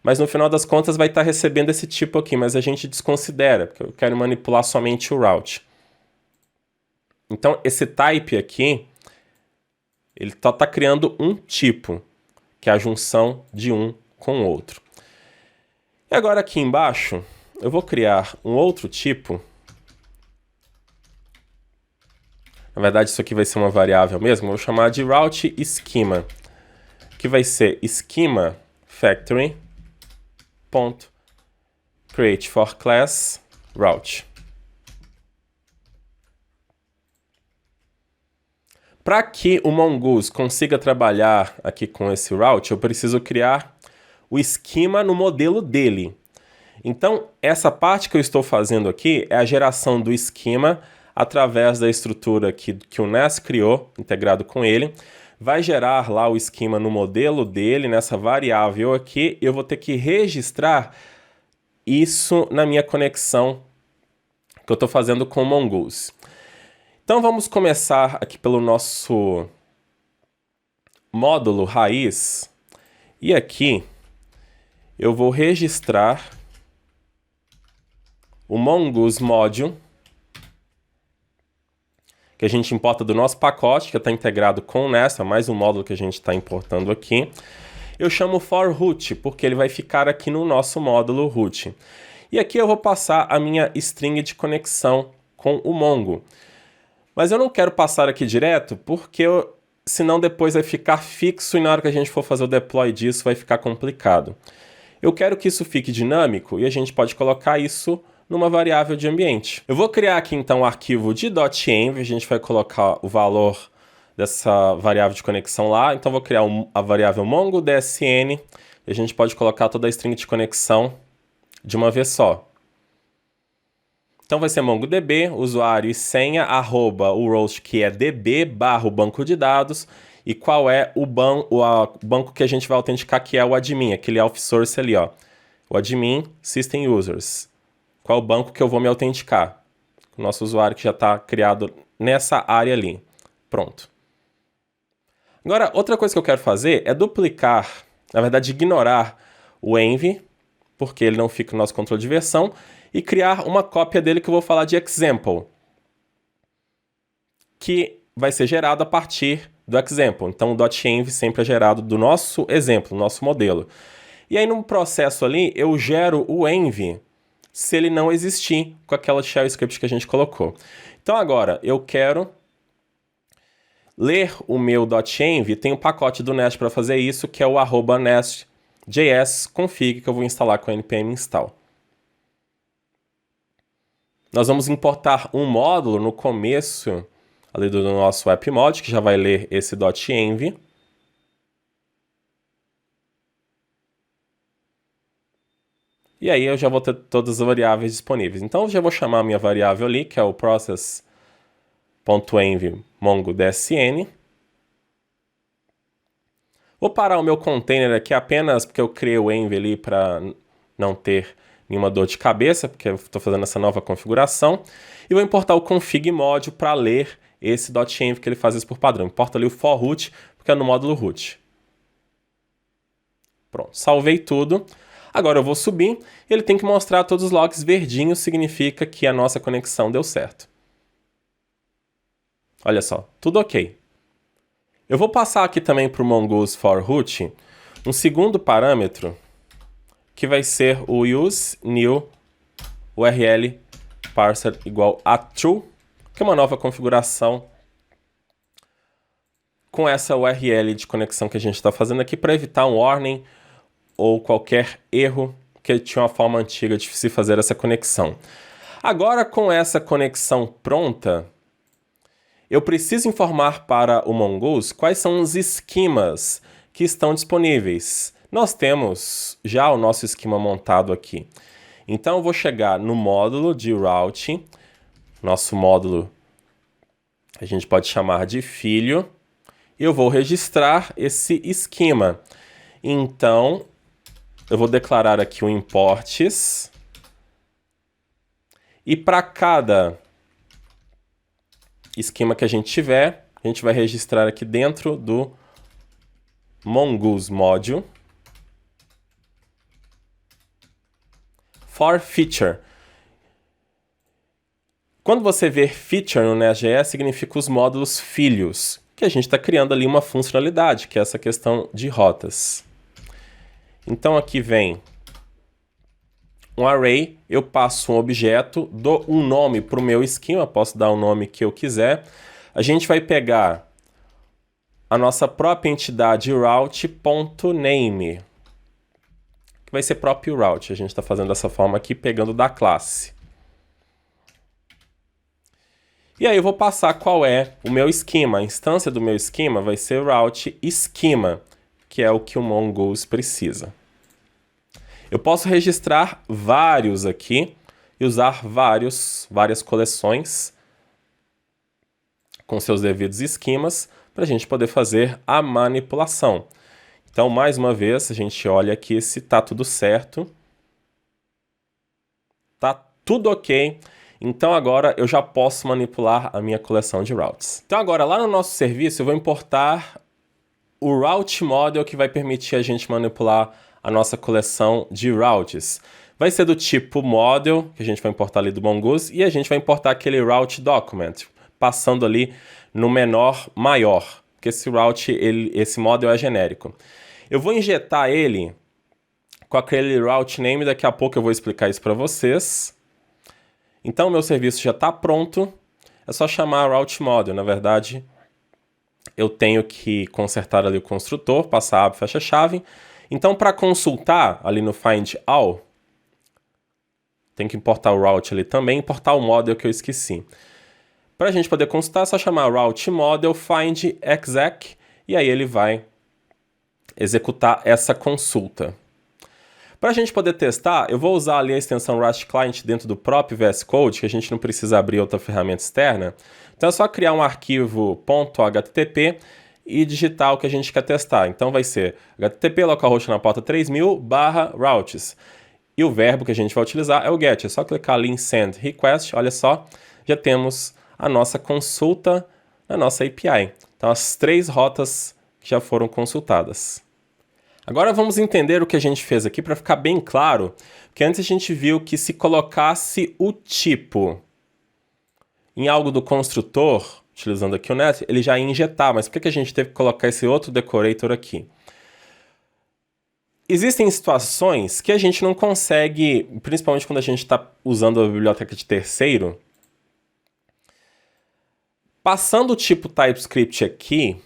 Mas no final das contas vai estar recebendo esse tipo aqui, mas a gente desconsidera, porque eu quero manipular somente o route. Então esse type aqui, ele está criando um tipo, que é a junção de um com o outro. E agora aqui embaixo, eu vou criar um outro tipo. Na verdade, isso aqui vai ser uma variável mesmo. Eu vou chamar de route schema, que vai ser schema factory ponto create for class route. Para que o Mongoose consiga trabalhar aqui com esse route, eu preciso criar o esquema no modelo dele. Então, essa parte que eu estou fazendo aqui é a geração do esquema através da estrutura que o Nest criou, integrado com ele. Vai gerar lá o esquema no modelo dele, nessa variável aqui. Eu vou ter que registrar isso na minha conexão que eu estou fazendo com o Mongoose. Então vamos começar aqui pelo nosso módulo raiz. E aqui eu vou registrar o Mongoose Module, que a gente importa do nosso pacote, que está integrado com o Nest, é mais um módulo que a gente está importando aqui. Eu chamo for root, porque ele vai ficar aqui no nosso módulo root. E aqui eu vou passar a minha string de conexão com o Mongo. Mas eu não quero passar aqui direto, porque senão depois vai ficar fixo e na hora que a gente for fazer o deploy disso vai ficar complicado. Eu quero que isso fique dinâmico e a gente pode colocar isso numa variável de ambiente. Eu vou criar aqui então um arquivo de .env, a gente vai colocar o valor dessa variável de conexão lá. Então vou criar a variável mongo.dsn e a gente pode colocar toda a string de conexão de uma vez só. Então vai ser MongoDB, usuário e senha, arroba o roast que é db barra o banco de dados e qual é o banco que a gente vai autenticar, que é o admin, aquele off-source ali, ó. O admin system users. Qual é o banco que eu vou me autenticar? O nosso usuário que já está criado nessa área ali. Pronto. Agora, outra coisa que eu quero fazer é duplicar, na verdade, ignorar o env, porque ele não fica no nosso controle de versão, e criar uma cópia dele que eu vou falar de example, que vai ser gerado a partir do example. Então o .env sempre é gerado do nosso exemplo, do nosso modelo. E aí no processo ali eu gero o env se ele não existir com aquela shell script que a gente colocou. Então agora eu quero ler o meu .env, tem um pacote do Nest para fazer isso, que é o @nest.js config, que eu vou instalar com npm install. Nós vamos importar um módulo no começo ali do nosso appmod, que já vai ler esse .env. E aí eu já vou ter todas as variáveis disponíveis. Então eu já vou chamar a minha variável ali, que é o process.env mongo.dsn. Vou parar o meu container aqui apenas porque eu criei o env ali para não ter nenhuma dor de cabeça, porque eu estou fazendo essa nova configuração. E vou importar o config module para ler esse .env, que ele faz isso por padrão. Importa ali o for root, porque é no módulo root. Pronto, salvei tudo. Agora eu vou subir, ele tem que mostrar todos os logs verdinhos, significa que a nossa conexão deu certo. Olha só, tudo ok. Eu vou passar aqui também para o Mongoose for root um segundo parâmetro, que vai ser o use new URL parser igual a true, que é uma nova configuração com essa URL de conexão que a gente está fazendo aqui para evitar um warning ou qualquer erro, que tinha uma forma antiga de se fazer essa conexão. Agora, com essa conexão pronta, eu preciso informar para o Mongoose quais são os esquemas que estão disponíveis. Nós temos já o nosso esquema montado aqui. Então, eu vou chegar no módulo de route, nosso módulo a gente pode chamar de filho, e eu vou registrar esse esquema. Então, eu vou declarar aqui o imports, e para cada esquema que a gente tiver, a gente vai registrar aqui dentro do Mongoose module for feature. Quando você vê feature no Nest.js, significa os módulos filhos, que a gente está criando ali uma funcionalidade, que é essa questão de rotas. Então aqui vem um array, eu passo um objeto, dou um nome para o meu esquema, posso dar o nome que eu quiser. A gente vai pegar a nossa própria entidade route.name, que vai ser próprio route. A gente está fazendo dessa forma aqui, pegando da classe. E aí eu vou passar qual é o meu esquema. A instância do meu esquema vai ser route esquema, que é o que o Mongoose precisa. Eu posso registrar vários aqui e usar várias coleções com seus devidos esquemas para a gente poder fazer a manipulação. Então, mais uma vez, a gente olha aqui se está tudo certo. Está tudo ok. Então, agora eu já posso manipular a minha coleção de routes. Então, agora, lá no nosso serviço, eu vou importar o route model que vai permitir a gente manipular a nossa coleção de routes. Vai ser do tipo model, que a gente vai importar ali do Mongoose, e a gente vai importar aquele route document, passando ali no menor maior, porque esse route, esse model é genérico. Eu vou injetar ele com aquele route name, daqui a pouco eu vou explicar isso para vocês. Então, o meu serviço já está pronto, é só chamar route model. Na verdade, eu tenho que consertar ali o construtor, passar aba, fecha a chave. Então, para consultar ali no find all, tem que importar o route ali também, importar o model que eu esqueci. Para a gente poder consultar, é só chamar route model find exec, e aí ele vai executar essa consulta. Para a gente poder testar, eu vou usar ali a extensão Rust Client dentro do próprio VS Code, que a gente não precisa abrir outra ferramenta externa. Então é só criar um arquivo .http e digitar o que a gente quer testar. Então vai ser http localhost na porta 3000/routes. E o verbo que a gente vai utilizar é o get. É só clicar ali em send request, olha só, já temos a nossa consulta na nossa API. Então as 3 rotas já foram consultadas. Agora vamos entender o que a gente fez aqui para ficar bem claro, porque antes a gente viu que se colocasse o tipo em algo do construtor, utilizando aqui o net, ele já ia injetar, mas por que a gente teve que colocar esse outro decorator aqui? Existem situações que a gente não consegue, principalmente quando a gente está usando a biblioteca de terceiro, passando o tipo TypeScript aqui,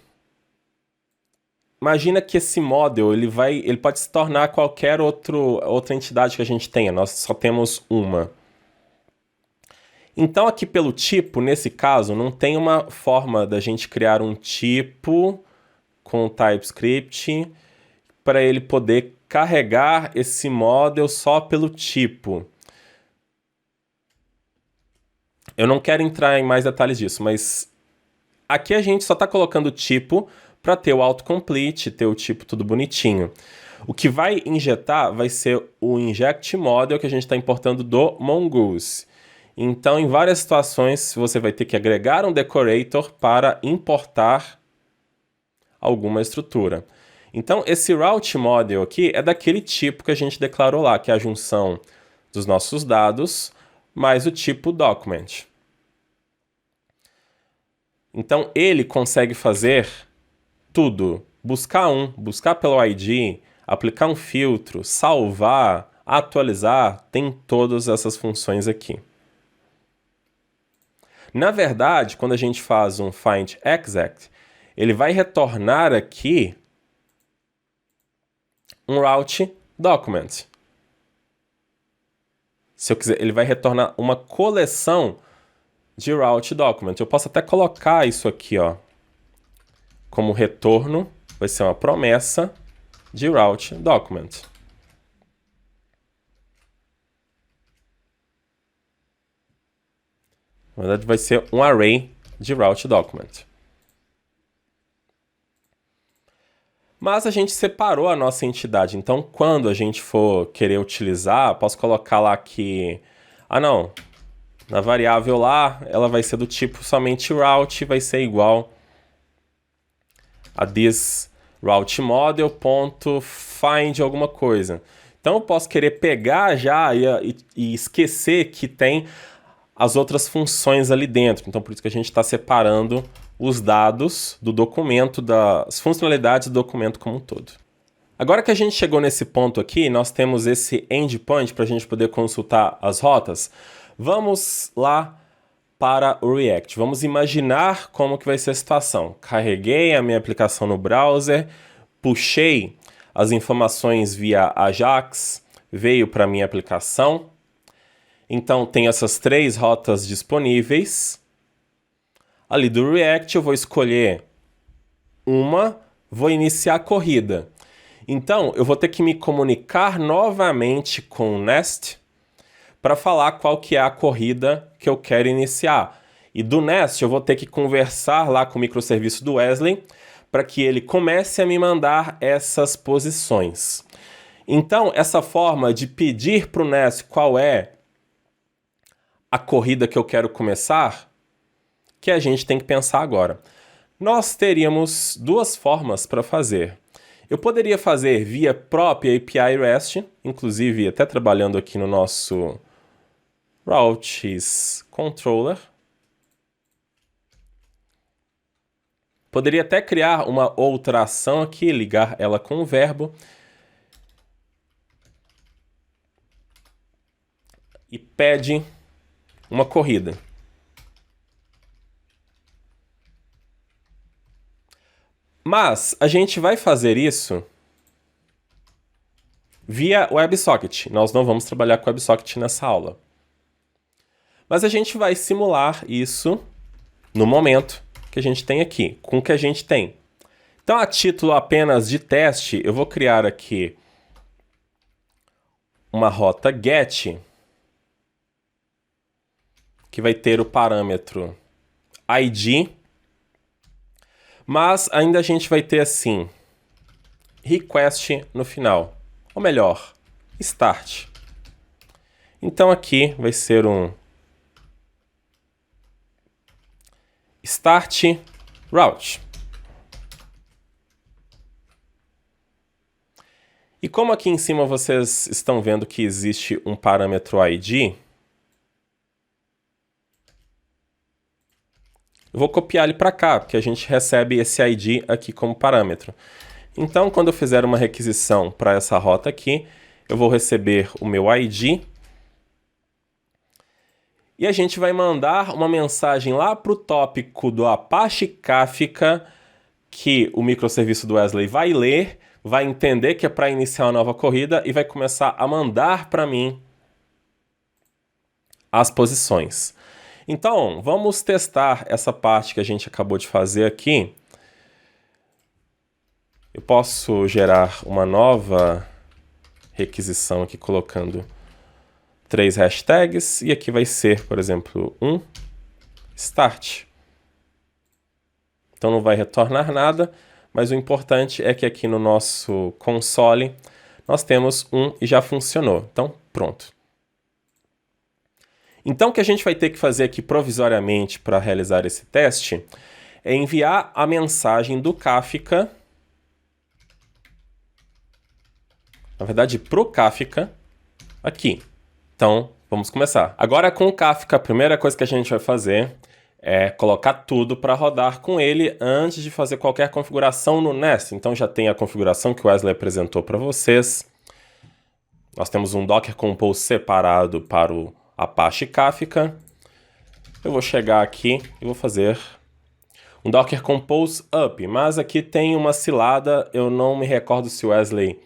imagina que esse model ele pode se tornar qualquer outra entidade que a gente tenha, nós só temos uma. Então aqui pelo tipo, nesse caso, não tem uma forma da gente criar um tipo com TypeScript para ele poder carregar esse model só pelo tipo. Eu não quero entrar em mais detalhes disso, mas aqui a gente só está colocando o tipo para ter o autocomplete, ter o tipo tudo bonitinho. O que vai injetar vai ser o inject model que a gente está importando do Mongoose. Então, em várias situações, você vai ter que agregar um decorator para importar alguma estrutura. Então, esse route model aqui é daquele tipo que a gente declarou lá, que é a junção dos nossos dados mais o tipo document. Então, ele consegue fazer tudo. Buscar pelo ID, aplicar um filtro, salvar, atualizar, tem todas essas funções aqui. Na verdade, quando a gente faz um find exact, ele vai retornar aqui um route document. Se eu quiser, ele vai retornar uma coleção de route document. Eu posso até colocar isso aqui, ó, como retorno, vai ser uma promessa de route document. Na verdade, vai ser um array de route document. Mas a gente separou a nossa entidade. Então, quando a gente for querer utilizar, posso colocar lá que... na variável lá, ela vai ser do tipo somente route, vai ser igual a this route model.find alguma coisa. Então, eu posso querer pegar já e esquecer que tem as outras funções ali dentro. Então, por isso que a gente está separando os dados do documento, das funcionalidades do documento como um todo. Agora que a gente chegou nesse ponto aqui, nós temos esse endpoint para a gente poder consultar as rotas. Vamos lá para o React. Vamos imaginar como que vai ser a situação. Carreguei a minha aplicação no browser, puxei as informações via Ajax, veio para a minha aplicação. Então, tem essas 3 rotas disponíveis. Ali do React, eu vou escolher uma, vou iniciar a corrida. Então, eu vou ter que me comunicar novamente com o Nest para falar qual que é a corrida que eu quero iniciar. E do Nest, eu vou ter que conversar lá com o microserviço do Wesley para que ele comece a me mandar essas posições. Então, essa forma de pedir para o Nest qual é a corrida que eu quero começar, que a gente tem que pensar agora. Nós teríamos 2 formas para fazer. Eu poderia fazer via própria API REST, inclusive até trabalhando aqui no nosso Routes Controller. Poderia até criar uma outra ação aqui, ligar ela com o verbo. E pede uma corrida. Mas a gente vai fazer isso via WebSocket. Nós não vamos trabalhar com WebSocket nessa aula. Mas a gente vai simular isso no momento que a gente tem aqui, com o que a gente tem. Então, a título apenas de teste, eu vou criar aqui uma rota get, que vai ter o parâmetro ID, mas ainda a gente vai ter assim, request no final, ou melhor, start. Então aqui vai ser um start route. E como aqui em cima vocês estão vendo que existe um parâmetro ID, eu vou copiar ele para cá, porque a gente recebe esse ID aqui como parâmetro. Então, quando eu fizer uma requisição para essa rota aqui, eu vou receber o meu ID e a gente vai mandar uma mensagem lá para o tópico do Apache Kafka, que o microserviço do Wesley vai ler, vai entender que é para iniciar uma nova corrida e vai começar a mandar para mim as posições. Então, vamos testar essa parte que a gente acabou de fazer aqui. Eu posso gerar uma nova requisição aqui colocando 3 hashtags e aqui vai ser, por exemplo, start. Então não vai retornar nada, mas o importante é que aqui no nosso console nós temos e já funcionou. Então, pronto. Então o que a gente vai ter que fazer aqui provisoriamente para realizar esse teste é enviar a mensagem do Kafka, na verdade pro Kafka, aqui. Então, vamos começar. Agora com o Kafka, a primeira coisa que a gente vai fazer é colocar tudo para rodar com ele antes de fazer qualquer configuração no Nest. Então já tem a configuração que o Wesley apresentou para vocês. Nós temos um Docker Compose separado para o Apache Kafka. Eu vou chegar aqui e vou fazer um Docker Compose up, mas aqui tem uma cilada, eu não me recordo se o Wesley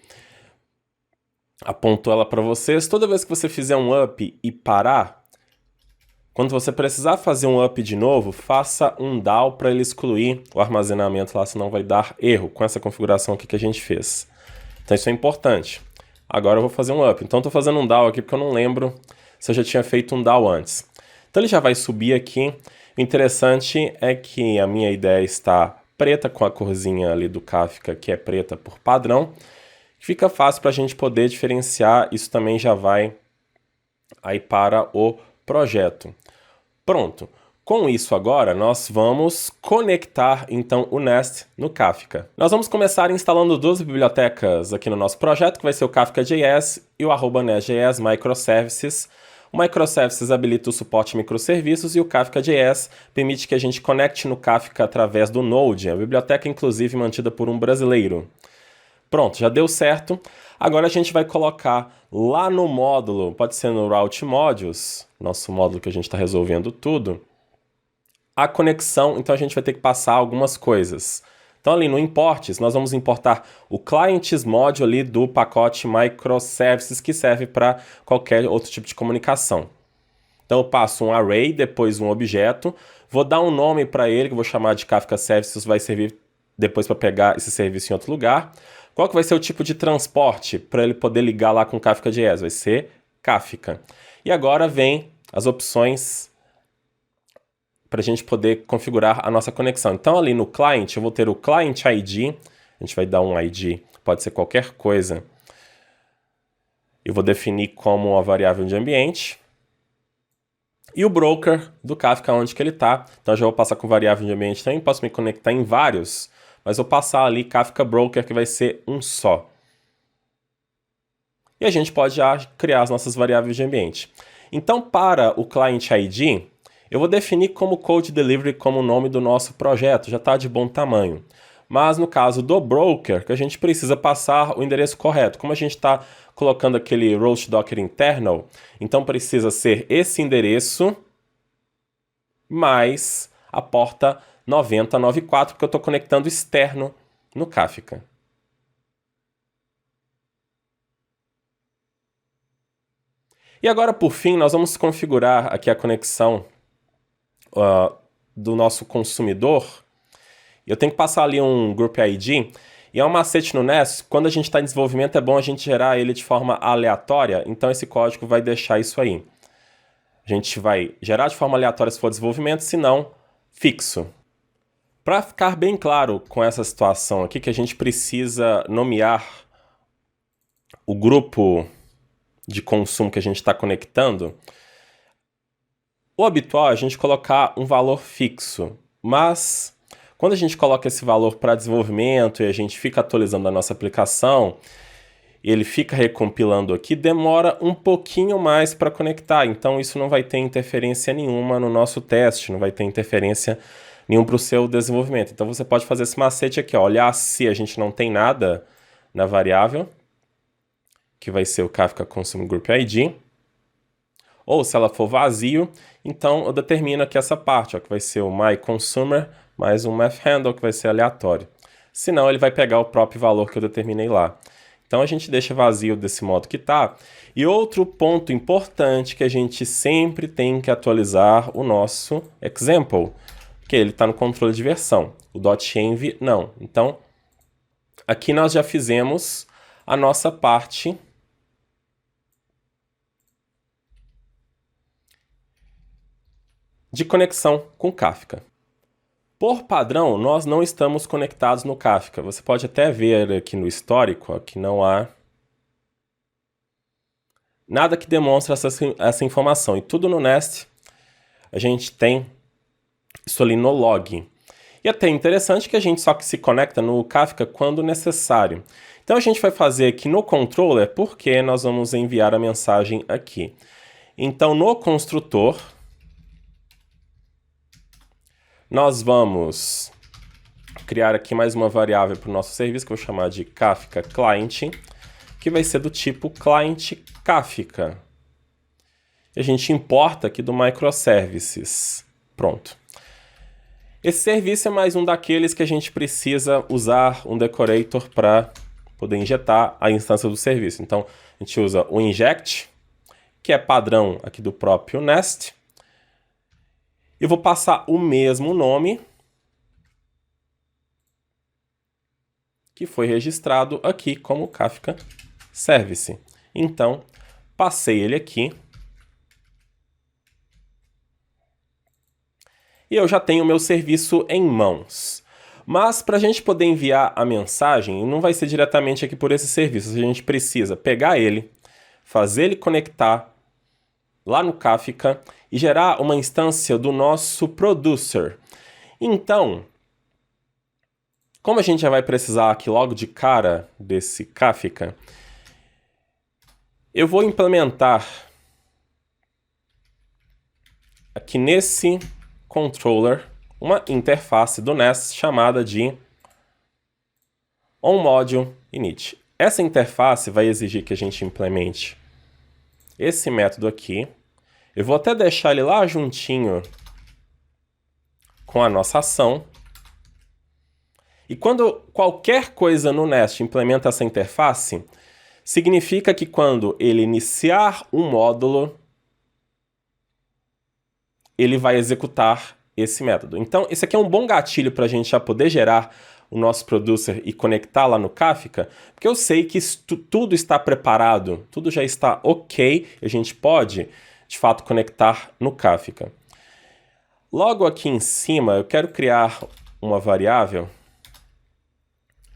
apontou ela para vocês. Toda vez que você fizer um up e parar, quando você precisar fazer um up de novo, faça um down para ele excluir o armazenamento lá, senão vai dar erro com essa configuração aqui que a gente fez. Então isso é importante. Agora eu vou fazer um up. Então estou fazendo um down aqui porque eu não lembro se eu já tinha feito um down antes. Então ele já vai subir aqui. O interessante é que a minha ideia está preta com a corzinha ali do Kafka, que é preta por padrão. Fica fácil para a gente poder diferenciar. Isso também já vai aí para o projeto. Pronto. Com isso agora, nós vamos conectar então o Nest no Kafka. Nós vamos começar instalando duas bibliotecas aqui no nosso projeto, que vai ser o Kafka.js e o @nest.js microservices. O microservices habilita o suporte a microserviços e o Kafka.js permite que a gente conecte no Kafka através do Node, a biblioteca inclusive mantida por um brasileiro. Pronto, já deu certo. Agora a gente vai colocar lá no módulo, pode ser no Route Modules, nosso módulo que a gente está resolvendo tudo, a conexão. Então a gente vai ter que passar algumas coisas. Então ali no Imports, nós vamos importar o Clients Module ali do pacote Microservices, que serve para qualquer outro tipo de comunicação. Então eu passo um array, depois um objeto, vou dar um nome para ele, que eu vou chamar de Kafka Services, vai servir depois para pegar esse serviço em outro lugar. Qual que vai ser o tipo de transporte para ele poder ligar lá com o Kafka.js? Vai ser Kafka. E agora vem as opções para a gente poder configurar a nossa conexão. Então ali no client eu vou ter o Client ID, a gente vai dar um ID, pode ser qualquer coisa. Eu vou definir como uma variável de ambiente. E o broker do Kafka, onde que ele está. Então eu já vou passar com variável de ambiente também, posso me conectar em vários, mas vou passar ali Kafka Broker, que vai ser um só. E a gente pode já criar as nossas variáveis de ambiente. Então, para o Client ID, eu vou definir como Code Delivery como o nome do nosso projeto, já está de bom tamanho. Mas no caso do Broker, que a gente precisa passar o endereço correto. Como a gente está colocando aquele roast docker internal, então precisa ser esse endereço mais a porta 9094, porque eu estou conectando externo no Kafka. E agora, por fim, nós vamos configurar aqui a conexão do nosso consumidor. Eu tenho que passar ali um Group ID. E é um macete no Nest, quando a gente está em desenvolvimento, é bom a gente gerar ele de forma aleatória. Então esse código vai deixar isso aí. A gente vai gerar de forma aleatória se for desenvolvimento, se não, fixo. Para ficar bem claro com essa situação aqui, que a gente precisa nomear o grupo de consumo que a gente está conectando, o habitual é a gente colocar um valor fixo, mas quando a gente coloca esse valor para desenvolvimento e a gente fica atualizando a nossa aplicação, ele fica recompilando aqui, demora um pouquinho mais para conectar. Então isso não vai ter interferência nenhuma no nosso teste, não vai ter interferência nenhuma para o seu desenvolvimento. Então você pode fazer esse macete aqui, ó, olhar se a gente não tem nada na variável, que vai ser o Kafka Consumer Group ID, ou se ela for vazio, então eu determino aqui essa parte, ó, que vai ser o myConsumer mais um math handle, que vai ser aleatório. Senão ele vai pegar o próprio valor que eu determinei lá. Então a gente deixa vazio desse modo que tá. E outro ponto importante que a gente sempre tem que atualizar o nosso example, que ele está no controle de versão. O .env não. Então aqui nós já fizemos a nossa parte de conexão com Kafka. Por padrão, nós não estamos conectados no Kafka. Você pode até ver aqui no histórico ó, que não há nada que demonstre essa informação. E tudo no Nest a gente tem isso ali no log. E até interessante que a gente só se conecta no Kafka quando necessário. Então a gente vai fazer aqui no controller porque nós vamos enviar a mensagem aqui. Então no construtor nós vamos criar aqui mais uma variável para o nosso serviço, que eu vou chamar de Kafka Client, que vai ser do tipo Client Kafka. E a gente importa aqui do Microservices. Pronto. Esse serviço é mais um daqueles que a gente precisa usar um decorator para poder injetar a instância do serviço. Então, a gente usa o inject, que é padrão aqui do próprio Nest. Eu vou passar o mesmo nome que foi registrado aqui como Kafka Service. Então, passei ele aqui. E eu já tenho o meu serviço em mãos. Mas para a gente poder enviar a mensagem, não vai ser diretamente aqui por esse serviço. A gente precisa pegar ele, fazer ele conectar lá no Kafka e gerar uma instância do nosso producer. Então, como a gente já vai precisar aqui logo de cara desse Kafka, eu vou implementar aqui nesse controller uma interface do Nest chamada de onModule_init. Essa interface vai exigir que a gente implemente esse método aqui. Eu vou até deixar ele lá juntinho com a nossa ação. E quando qualquer coisa no Nest implementa essa interface, significa que quando ele iniciar um módulo, ele vai executar esse método. Então, esse aqui é um bom gatilho para a gente já poder gerar o nosso producer e conectar lá no Kafka, porque eu sei que tudo está preparado, tudo já está ok, e a gente pode de fato conectar no Kafka. Logo aqui em cima eu quero criar uma variável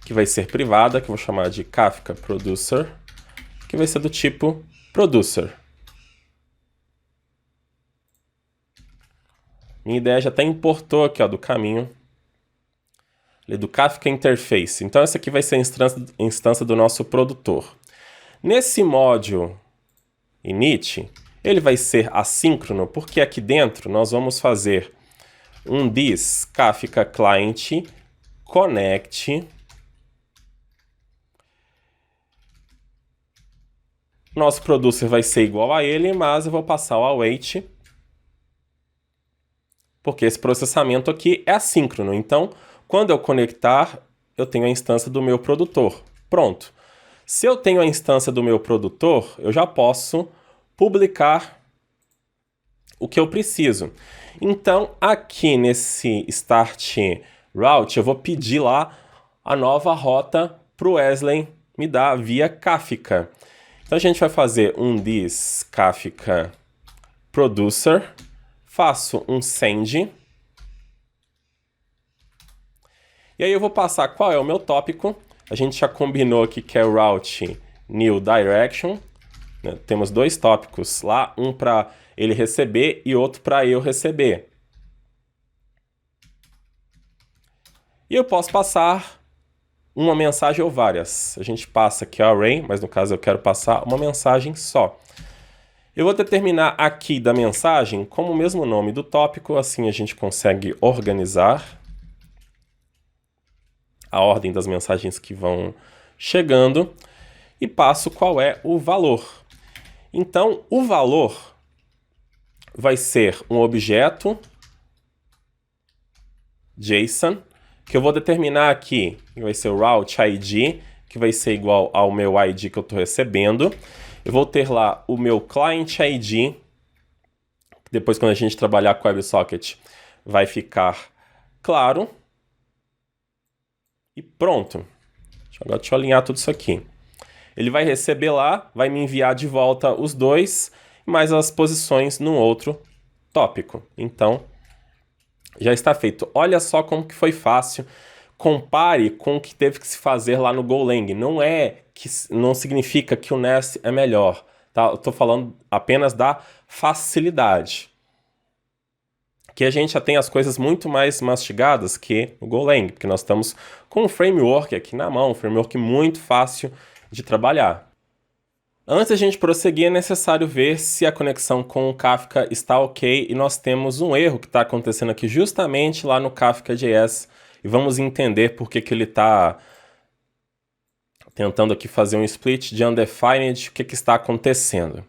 que vai ser privada, que eu vou chamar de Kafka Producer, que vai ser do tipo Producer. Minha ideia já até importou aqui ó, do caminho do Kafka Interface. Então essa aqui vai ser a instância do nosso produtor. Nesse módulo init, ele vai ser assíncrono, porque aqui dentro nós vamos fazer um this Kafka Client connect. Nosso producer vai ser igual a ele, mas eu vou passar o await, porque esse processamento aqui é assíncrono. Então, quando eu conectar, eu tenho a instância do meu produtor. Pronto. Se eu tenho a instância do meu produtor, eu já posso publicar o que eu preciso. Então, aqui nesse Start Route, eu vou pedir lá a nova rota para o Wesley me dar via Kafka. Então, a gente vai fazer um this Kafka Producer, faço um send, e aí eu vou passar qual é o meu tópico. A gente já combinou aqui que é o route new direction. Temos dois tópicos lá, um para ele receber e outro para eu receber. E eu posso passar uma mensagem ou várias. A gente passa aqui a array, mas no caso eu quero passar uma mensagem só. Eu vou determinar aqui da mensagem como o mesmo nome do tópico, assim a gente consegue organizar a ordem das mensagens que vão chegando e passo qual é o valor. Então, o valor vai ser um objeto JSON, que eu vou determinar aqui, que vai ser o route ID, que vai ser igual ao meu ID que eu estou recebendo. Eu vou ter lá o meu client ID, depois quando a gente trabalhar com o WebSocket vai ficar claro. E pronto. Deixa eu alinhar tudo isso aqui. Ele vai receber lá, vai me enviar de volta os dois, mais as posições no outro tópico. Então, já está feito. Olha só como que foi fácil. Compare com o que teve que se fazer lá no Golang. Não significa que o Nest é melhor. Tá? Eu estou falando apenas da facilidade. Que a gente já tem as coisas muito mais mastigadas que o Golang, porque nós estamos com um framework aqui na mão, um framework muito fácil de trabalhar. Antes de a gente prosseguir, é necessário ver se a conexão com o Kafka está ok, e nós temos um erro que está acontecendo aqui justamente lá no Kafka.js, e vamos entender por que ele está tentando aqui fazer um split de undefined, o que está acontecendo.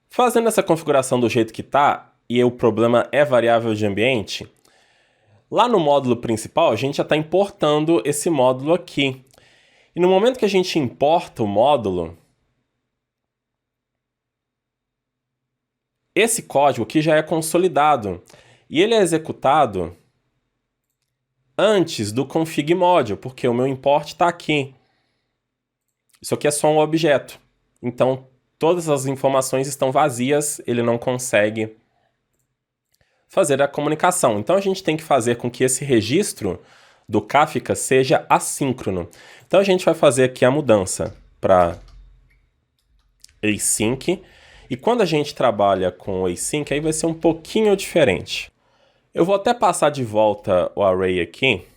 Fazendo essa configuração do jeito que está, e o problema é variável de ambiente, lá no módulo principal a gente já está importando esse módulo aqui. E no momento que a gente importa o módulo, esse código aqui já é consolidado. E ele é executado antes do config module, porque o meu import está aqui. Isso aqui é só um objeto. Então, todas as informações estão vazias, ele não consegue fazer a comunicação. Então, a gente tem que fazer com que esse registro do Kafka seja assíncrono. Então, a gente vai fazer aqui a mudança para async. E quando a gente trabalha com async, aí vai ser um pouquinho diferente. Eu vou até passar de volta o array aqui,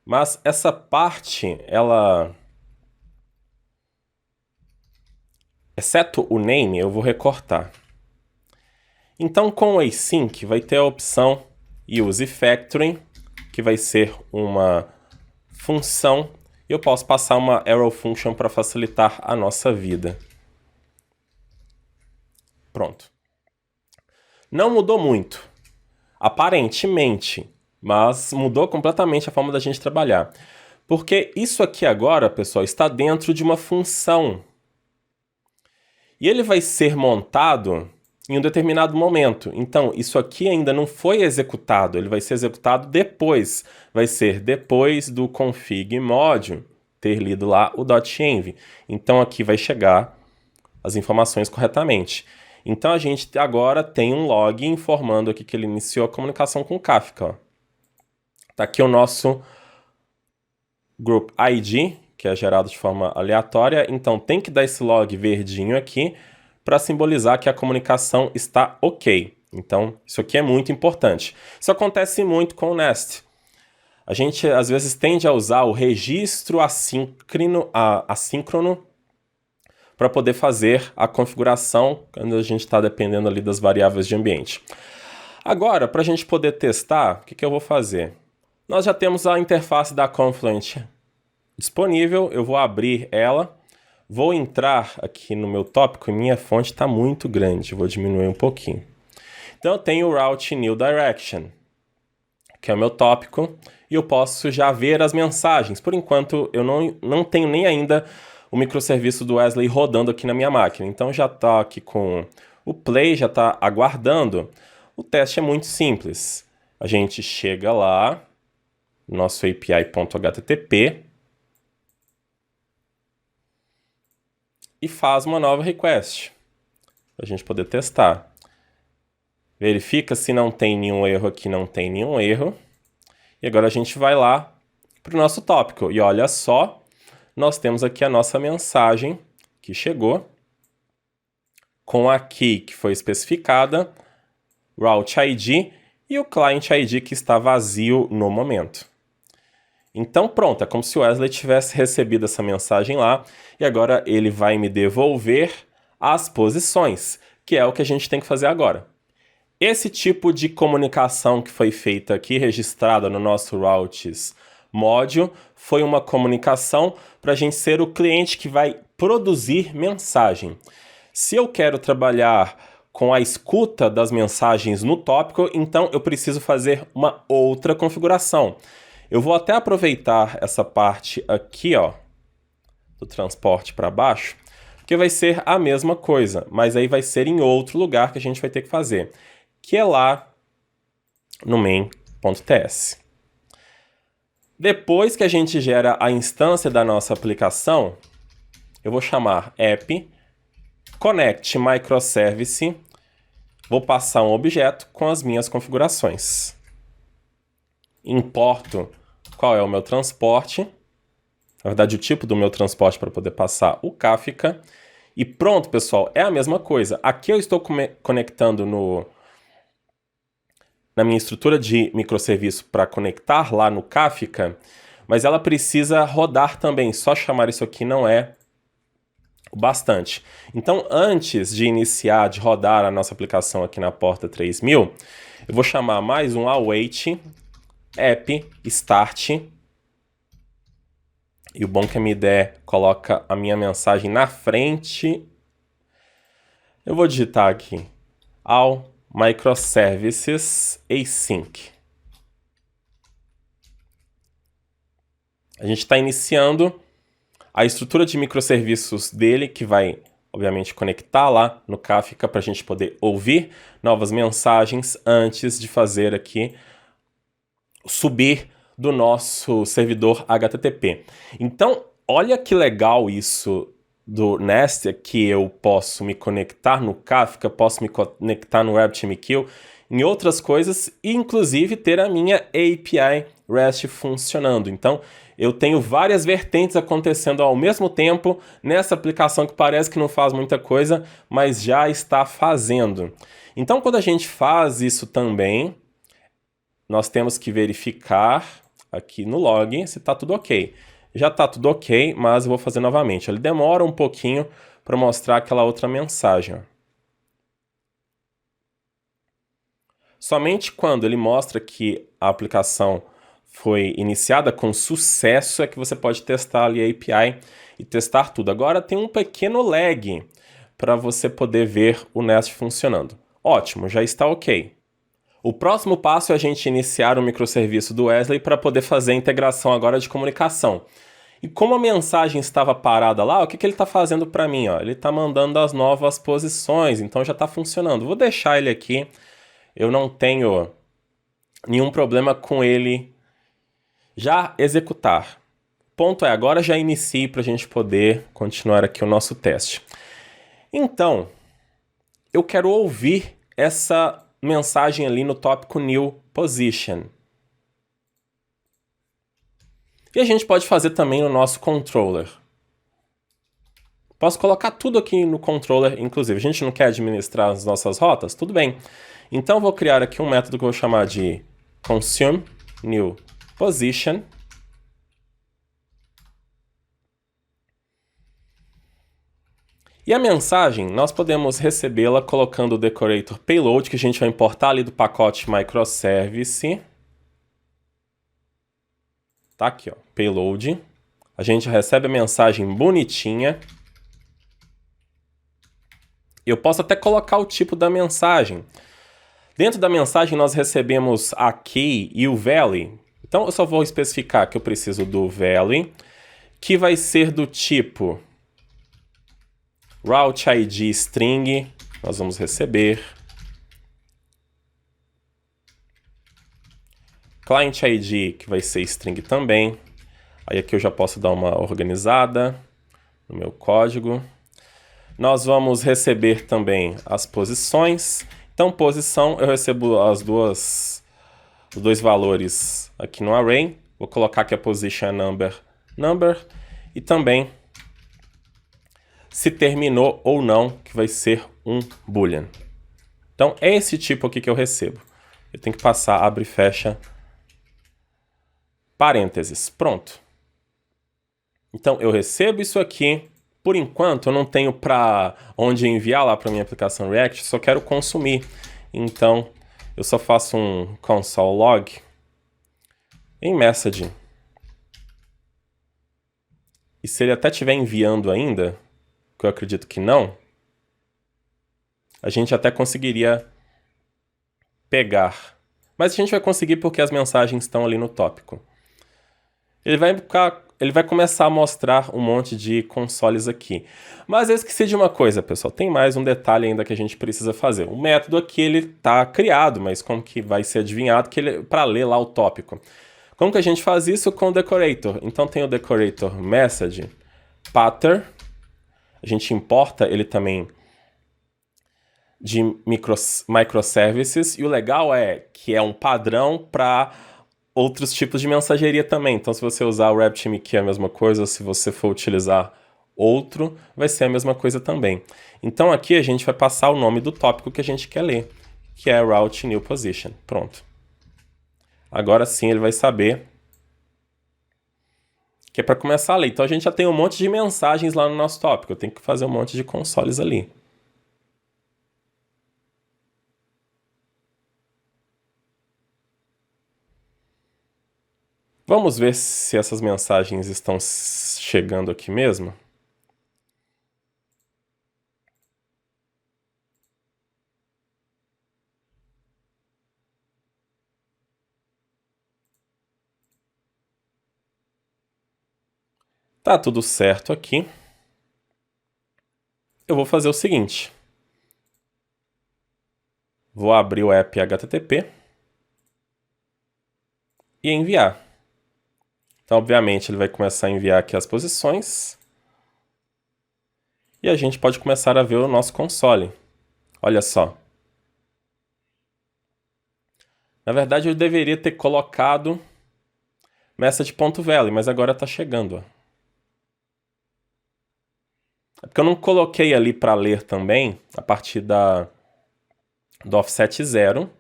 mas essa parte, ela... exceto o name, eu vou recortar. Então, com o async, vai ter a opção use factoring, que vai ser uma função, e eu posso passar uma arrow function para facilitar a nossa vida. Pronto. Não mudou muito, aparentemente, mas mudou completamente a forma da gente trabalhar. Porque isso aqui agora, pessoal, está dentro de uma função. E ele vai ser montado em um determinado momento. Então, isso aqui ainda não foi executado, ele vai ser executado depois. Vai ser depois do config module ter lido lá o .env. Então, aqui vai chegar as informações corretamente. Então, a gente agora tem um log informando aqui que ele iniciou a comunicação com o Kafka. Está aqui o nosso group ID, que é gerado de forma aleatória. Então, tem que dar esse log verdinho aqui para simbolizar que a comunicação está ok. Então, isso aqui é muito importante. Isso acontece muito com o Nest. A gente, às vezes, tende a usar o registro assíncrono para poder fazer a configuração quando a gente está dependendo ali das variáveis de ambiente. Agora, para a gente poder testar, o que eu vou fazer? Nós já temos a interface da Confluent disponível, eu vou abrir ela. Vou entrar aqui no meu tópico e minha fonte está muito grande. Vou diminuir um pouquinho. Então, eu tenho o Route New Direction, que é o meu tópico, e eu posso já ver as mensagens. Por enquanto, eu não tenho nem ainda o microserviço do Wesley rodando aqui na minha máquina. Então, já está aqui com o play, já está aguardando. O teste é muito simples. A gente chega lá, nosso API.http, e faz uma nova request, para a gente poder testar. Verifica se não tem nenhum erro aqui, não tem nenhum erro. E agora a gente vai lá para o nosso tópico. E olha só, nós temos aqui a nossa mensagem que chegou, com a key que foi especificada, route ID e o client ID que está vazio no momento. Então pronto, é como se o Wesley tivesse recebido essa mensagem lá e agora ele vai me devolver as posições, que é o que a gente tem que fazer agora. Esse tipo de comunicação que foi feita aqui, registrada no nosso routes module, foi uma comunicação para a gente ser o cliente que vai produzir mensagem. Se eu quero trabalhar com a escuta das mensagens no tópico, então eu preciso fazer uma outra configuração. Eu vou até aproveitar essa parte aqui, ó, do transporte para baixo, que vai ser a mesma coisa, mas aí vai ser em outro lugar que a gente vai ter que fazer, que é lá no main.ts. Depois que a gente gera a instância da nossa aplicação, eu vou chamar app connect microservice, vou passar um objeto com as minhas configurações. Importo qual é o meu transporte, na verdade o tipo do meu transporte para poder passar o Kafka. E pronto, pessoal, é a mesma coisa. Aqui eu estou conectando na minha estrutura de microserviço para conectar lá no Kafka, mas ela precisa rodar também. Só chamar isso aqui não é o bastante. Então, antes de iniciar, de rodar a nossa aplicação aqui na porta 3000, eu vou chamar mais um await app start. E o bom que a minha ideia coloca a minha mensagem na frente. Eu vou digitar aqui all microservices async. A gente está iniciando a estrutura de microserviços dele, que vai, obviamente, conectar lá no Kafka para a gente poder ouvir novas mensagens antes de fazer aqui subir do nosso servidor HTTP. Então, olha que legal isso do Nest, que eu posso me conectar no Kafka, posso me conectar no RabbitMQ, em outras coisas, e inclusive ter a minha API REST funcionando. Então, eu tenho várias vertentes acontecendo ao mesmo tempo nessa aplicação que parece que não faz muita coisa, mas já está fazendo. Então, quando a gente faz isso também, nós temos que verificar aqui no log se está tudo ok. Já está tudo ok, mas eu vou fazer novamente. Ele demora um pouquinho para mostrar aquela outra mensagem. Somente quando ele mostra que a aplicação foi iniciada com sucesso é que você pode testar ali a API e testar tudo. Agora tem um pequeno lag para você poder ver o Nest funcionando. Ótimo, já está ok. O próximo passo é a gente iniciar o microserviço do Wesley para poder fazer a integração agora de comunicação. E como a mensagem estava parada lá, o que ele está fazendo para mim? Ó? Ele está mandando as novas posições, então já está funcionando. Vou deixar ele aqui, eu não tenho nenhum problema com ele já executar. O ponto é, agora já inicie para a gente poder continuar aqui o nosso teste. Então, eu quero ouvir essa mensagem ali no tópico new position. E a gente pode fazer também no nosso controller. Posso colocar tudo aqui no controller, inclusive. A gente não quer administrar as nossas rotas? Tudo bem. Então eu vou criar aqui um método que eu vou chamar de consume new position. E a mensagem, nós podemos recebê-la colocando o decorator payload, que a gente vai importar ali do pacote microservice. Tá aqui, ó, payload. A gente recebe a mensagem bonitinha. Eu posso até colocar o tipo da mensagem. Dentro da mensagem nós recebemos a key e o value. Então eu só vou especificar que eu preciso do value, que vai ser do tipo route ID string, nós vamos receber. Client ID, que vai ser string também. Aí aqui eu já posso dar uma organizada no meu código. Nós vamos receber também as posições. Então, posição, eu recebo os dois valores aqui no array. Vou colocar aqui a position number. E também se terminou ou não, que vai ser um boolean. Então, é esse tipo aqui que eu recebo. Eu tenho que passar, abre e fecha parênteses, pronto. Então, eu recebo isso aqui. Por enquanto, eu não tenho para onde enviar lá para minha aplicação React, só quero consumir. Então, eu só faço um console log em messaging. E se ele até estiver enviando ainda, que eu acredito que não, a gente até conseguiria pegar. Mas a gente vai conseguir porque as mensagens estão ali no tópico. Ele vai começar a mostrar um monte de consoles aqui. Mas eu esqueci de uma coisa, pessoal. Tem mais um detalhe ainda que a gente precisa fazer. O método aqui ele está criado, mas como que vai ser adivinhado para ler lá o tópico? Como que a gente faz isso com o decorator? Então tem o decorator message, pattern. A gente importa ele também de microservices. E o legal é que é um padrão para outros tipos de mensageria também. Então se você usar o RabbitMQ é a mesma coisa. Se você for utilizar outro, vai ser a mesma coisa também. Então aqui a gente vai passar o nome do tópico que a gente quer ler, que é route new position. Pronto. Agora sim ele vai saber que é para começar a ler. Então a gente já tem um monte de mensagens lá no nosso tópico. Eu tenho que fazer um monte de consoles ali. Vamos ver se essas mensagens estão chegando aqui mesmo. Tá tudo certo aqui. Eu vou fazer o seguinte. Vou abrir o app HTTP e enviar. Então, obviamente, ele vai começar a enviar aqui as posições. E a gente pode começar a ver o nosso console. Olha só. Na verdade, eu deveria ter colocado message.value, mas agora está chegando. Ó. É porque eu não coloquei ali para ler também a partir do offset 0.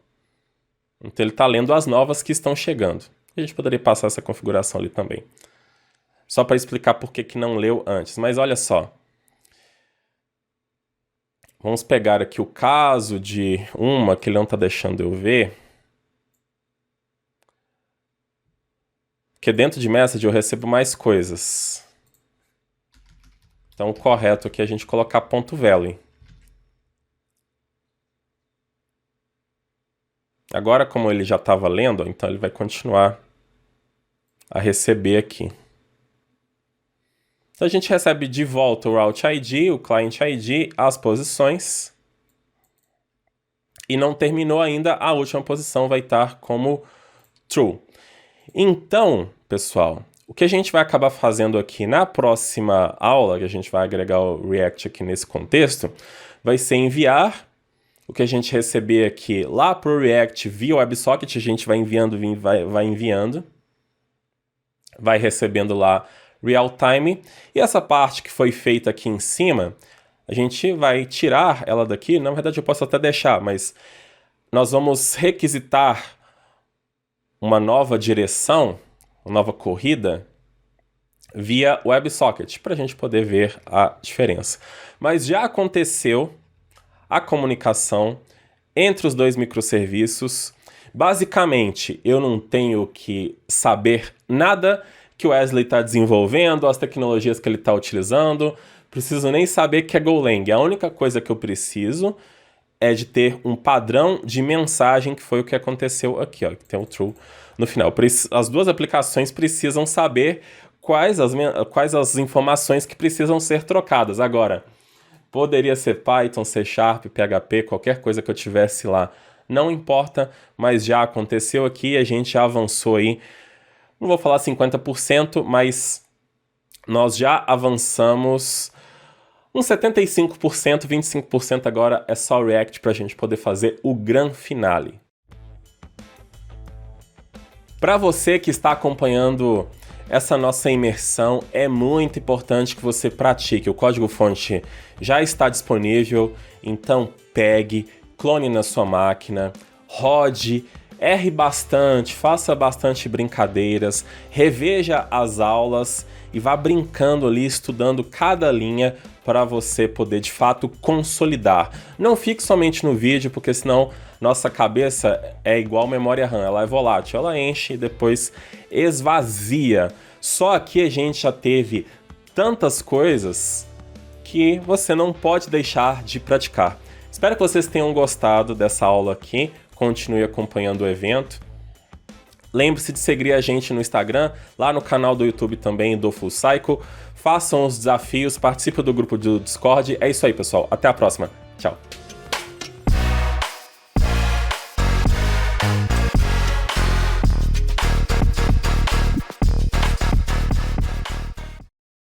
Então ele está lendo as novas que estão chegando. A gente poderia passar essa configuração ali também. Só para explicar por que não leu antes. Mas olha só. Vamos pegar aqui o caso de uma que ele não está deixando eu ver. Porque dentro de message eu recebo mais coisas. Então o correto aqui é a gente colocar .value. Agora, como ele já estava lendo, então ele vai continuar a receber aqui. Então a gente recebe de volta o Route ID, o Client ID, as posições. E não terminou ainda, a última posição vai estar como True. Então, pessoal, o que a gente vai acabar fazendo aqui na próxima aula, que a gente vai agregar o React aqui nesse contexto, vai ser enviar o que a gente receber aqui lá para o React via WebSocket, a gente vai enviando, vai recebendo lá real time. E essa parte que foi feita aqui em cima, a gente vai tirar ela daqui. Na verdade, eu posso até deixar, mas nós vamos requisitar uma nova direção, uma nova corrida via WebSocket, para a gente poder ver a diferença. Mas já aconteceu a comunicação entre os dois microserviços. Basicamente, eu não tenho que saber nada que o Wesley está desenvolvendo, as tecnologias que ele está utilizando, preciso nem saber que é Golang. A única coisa que eu preciso é de ter um padrão de mensagem, que foi o que aconteceu aqui, ó, que tem o true no final. As duas aplicações precisam saber quais as informações que precisam ser trocadas. Agora, poderia ser Python, C#, PHP, qualquer coisa que eu tivesse lá. Não importa, mas já aconteceu aqui, a gente já avançou aí. Não vou falar 50%, mas nós já avançamos uns 75%, 25% agora é só React para a gente poder fazer o gran finale. Para você que está acompanhando essa nossa imersão, é muito importante que você pratique. O código-fonte já está disponível, então pegue, clone na sua máquina, rode erre bastante, faça bastante brincadeiras, reveja as aulas e vá brincando ali, estudando cada linha para você poder de fato consolidar. Não fique somente no vídeo, porque senão nossa cabeça é igual memória RAM, ela é volátil, ela enche e depois esvazia. Só aqui a gente já teve tantas coisas que você não pode deixar de praticar. Espero que vocês tenham gostado dessa aula aqui. Continue acompanhando o evento. Lembre-se de seguir a gente no Instagram, lá no canal do YouTube também do Full Cycle. Façam os desafios, participem do grupo do Discord. É isso aí, pessoal. Até a próxima. Tchau.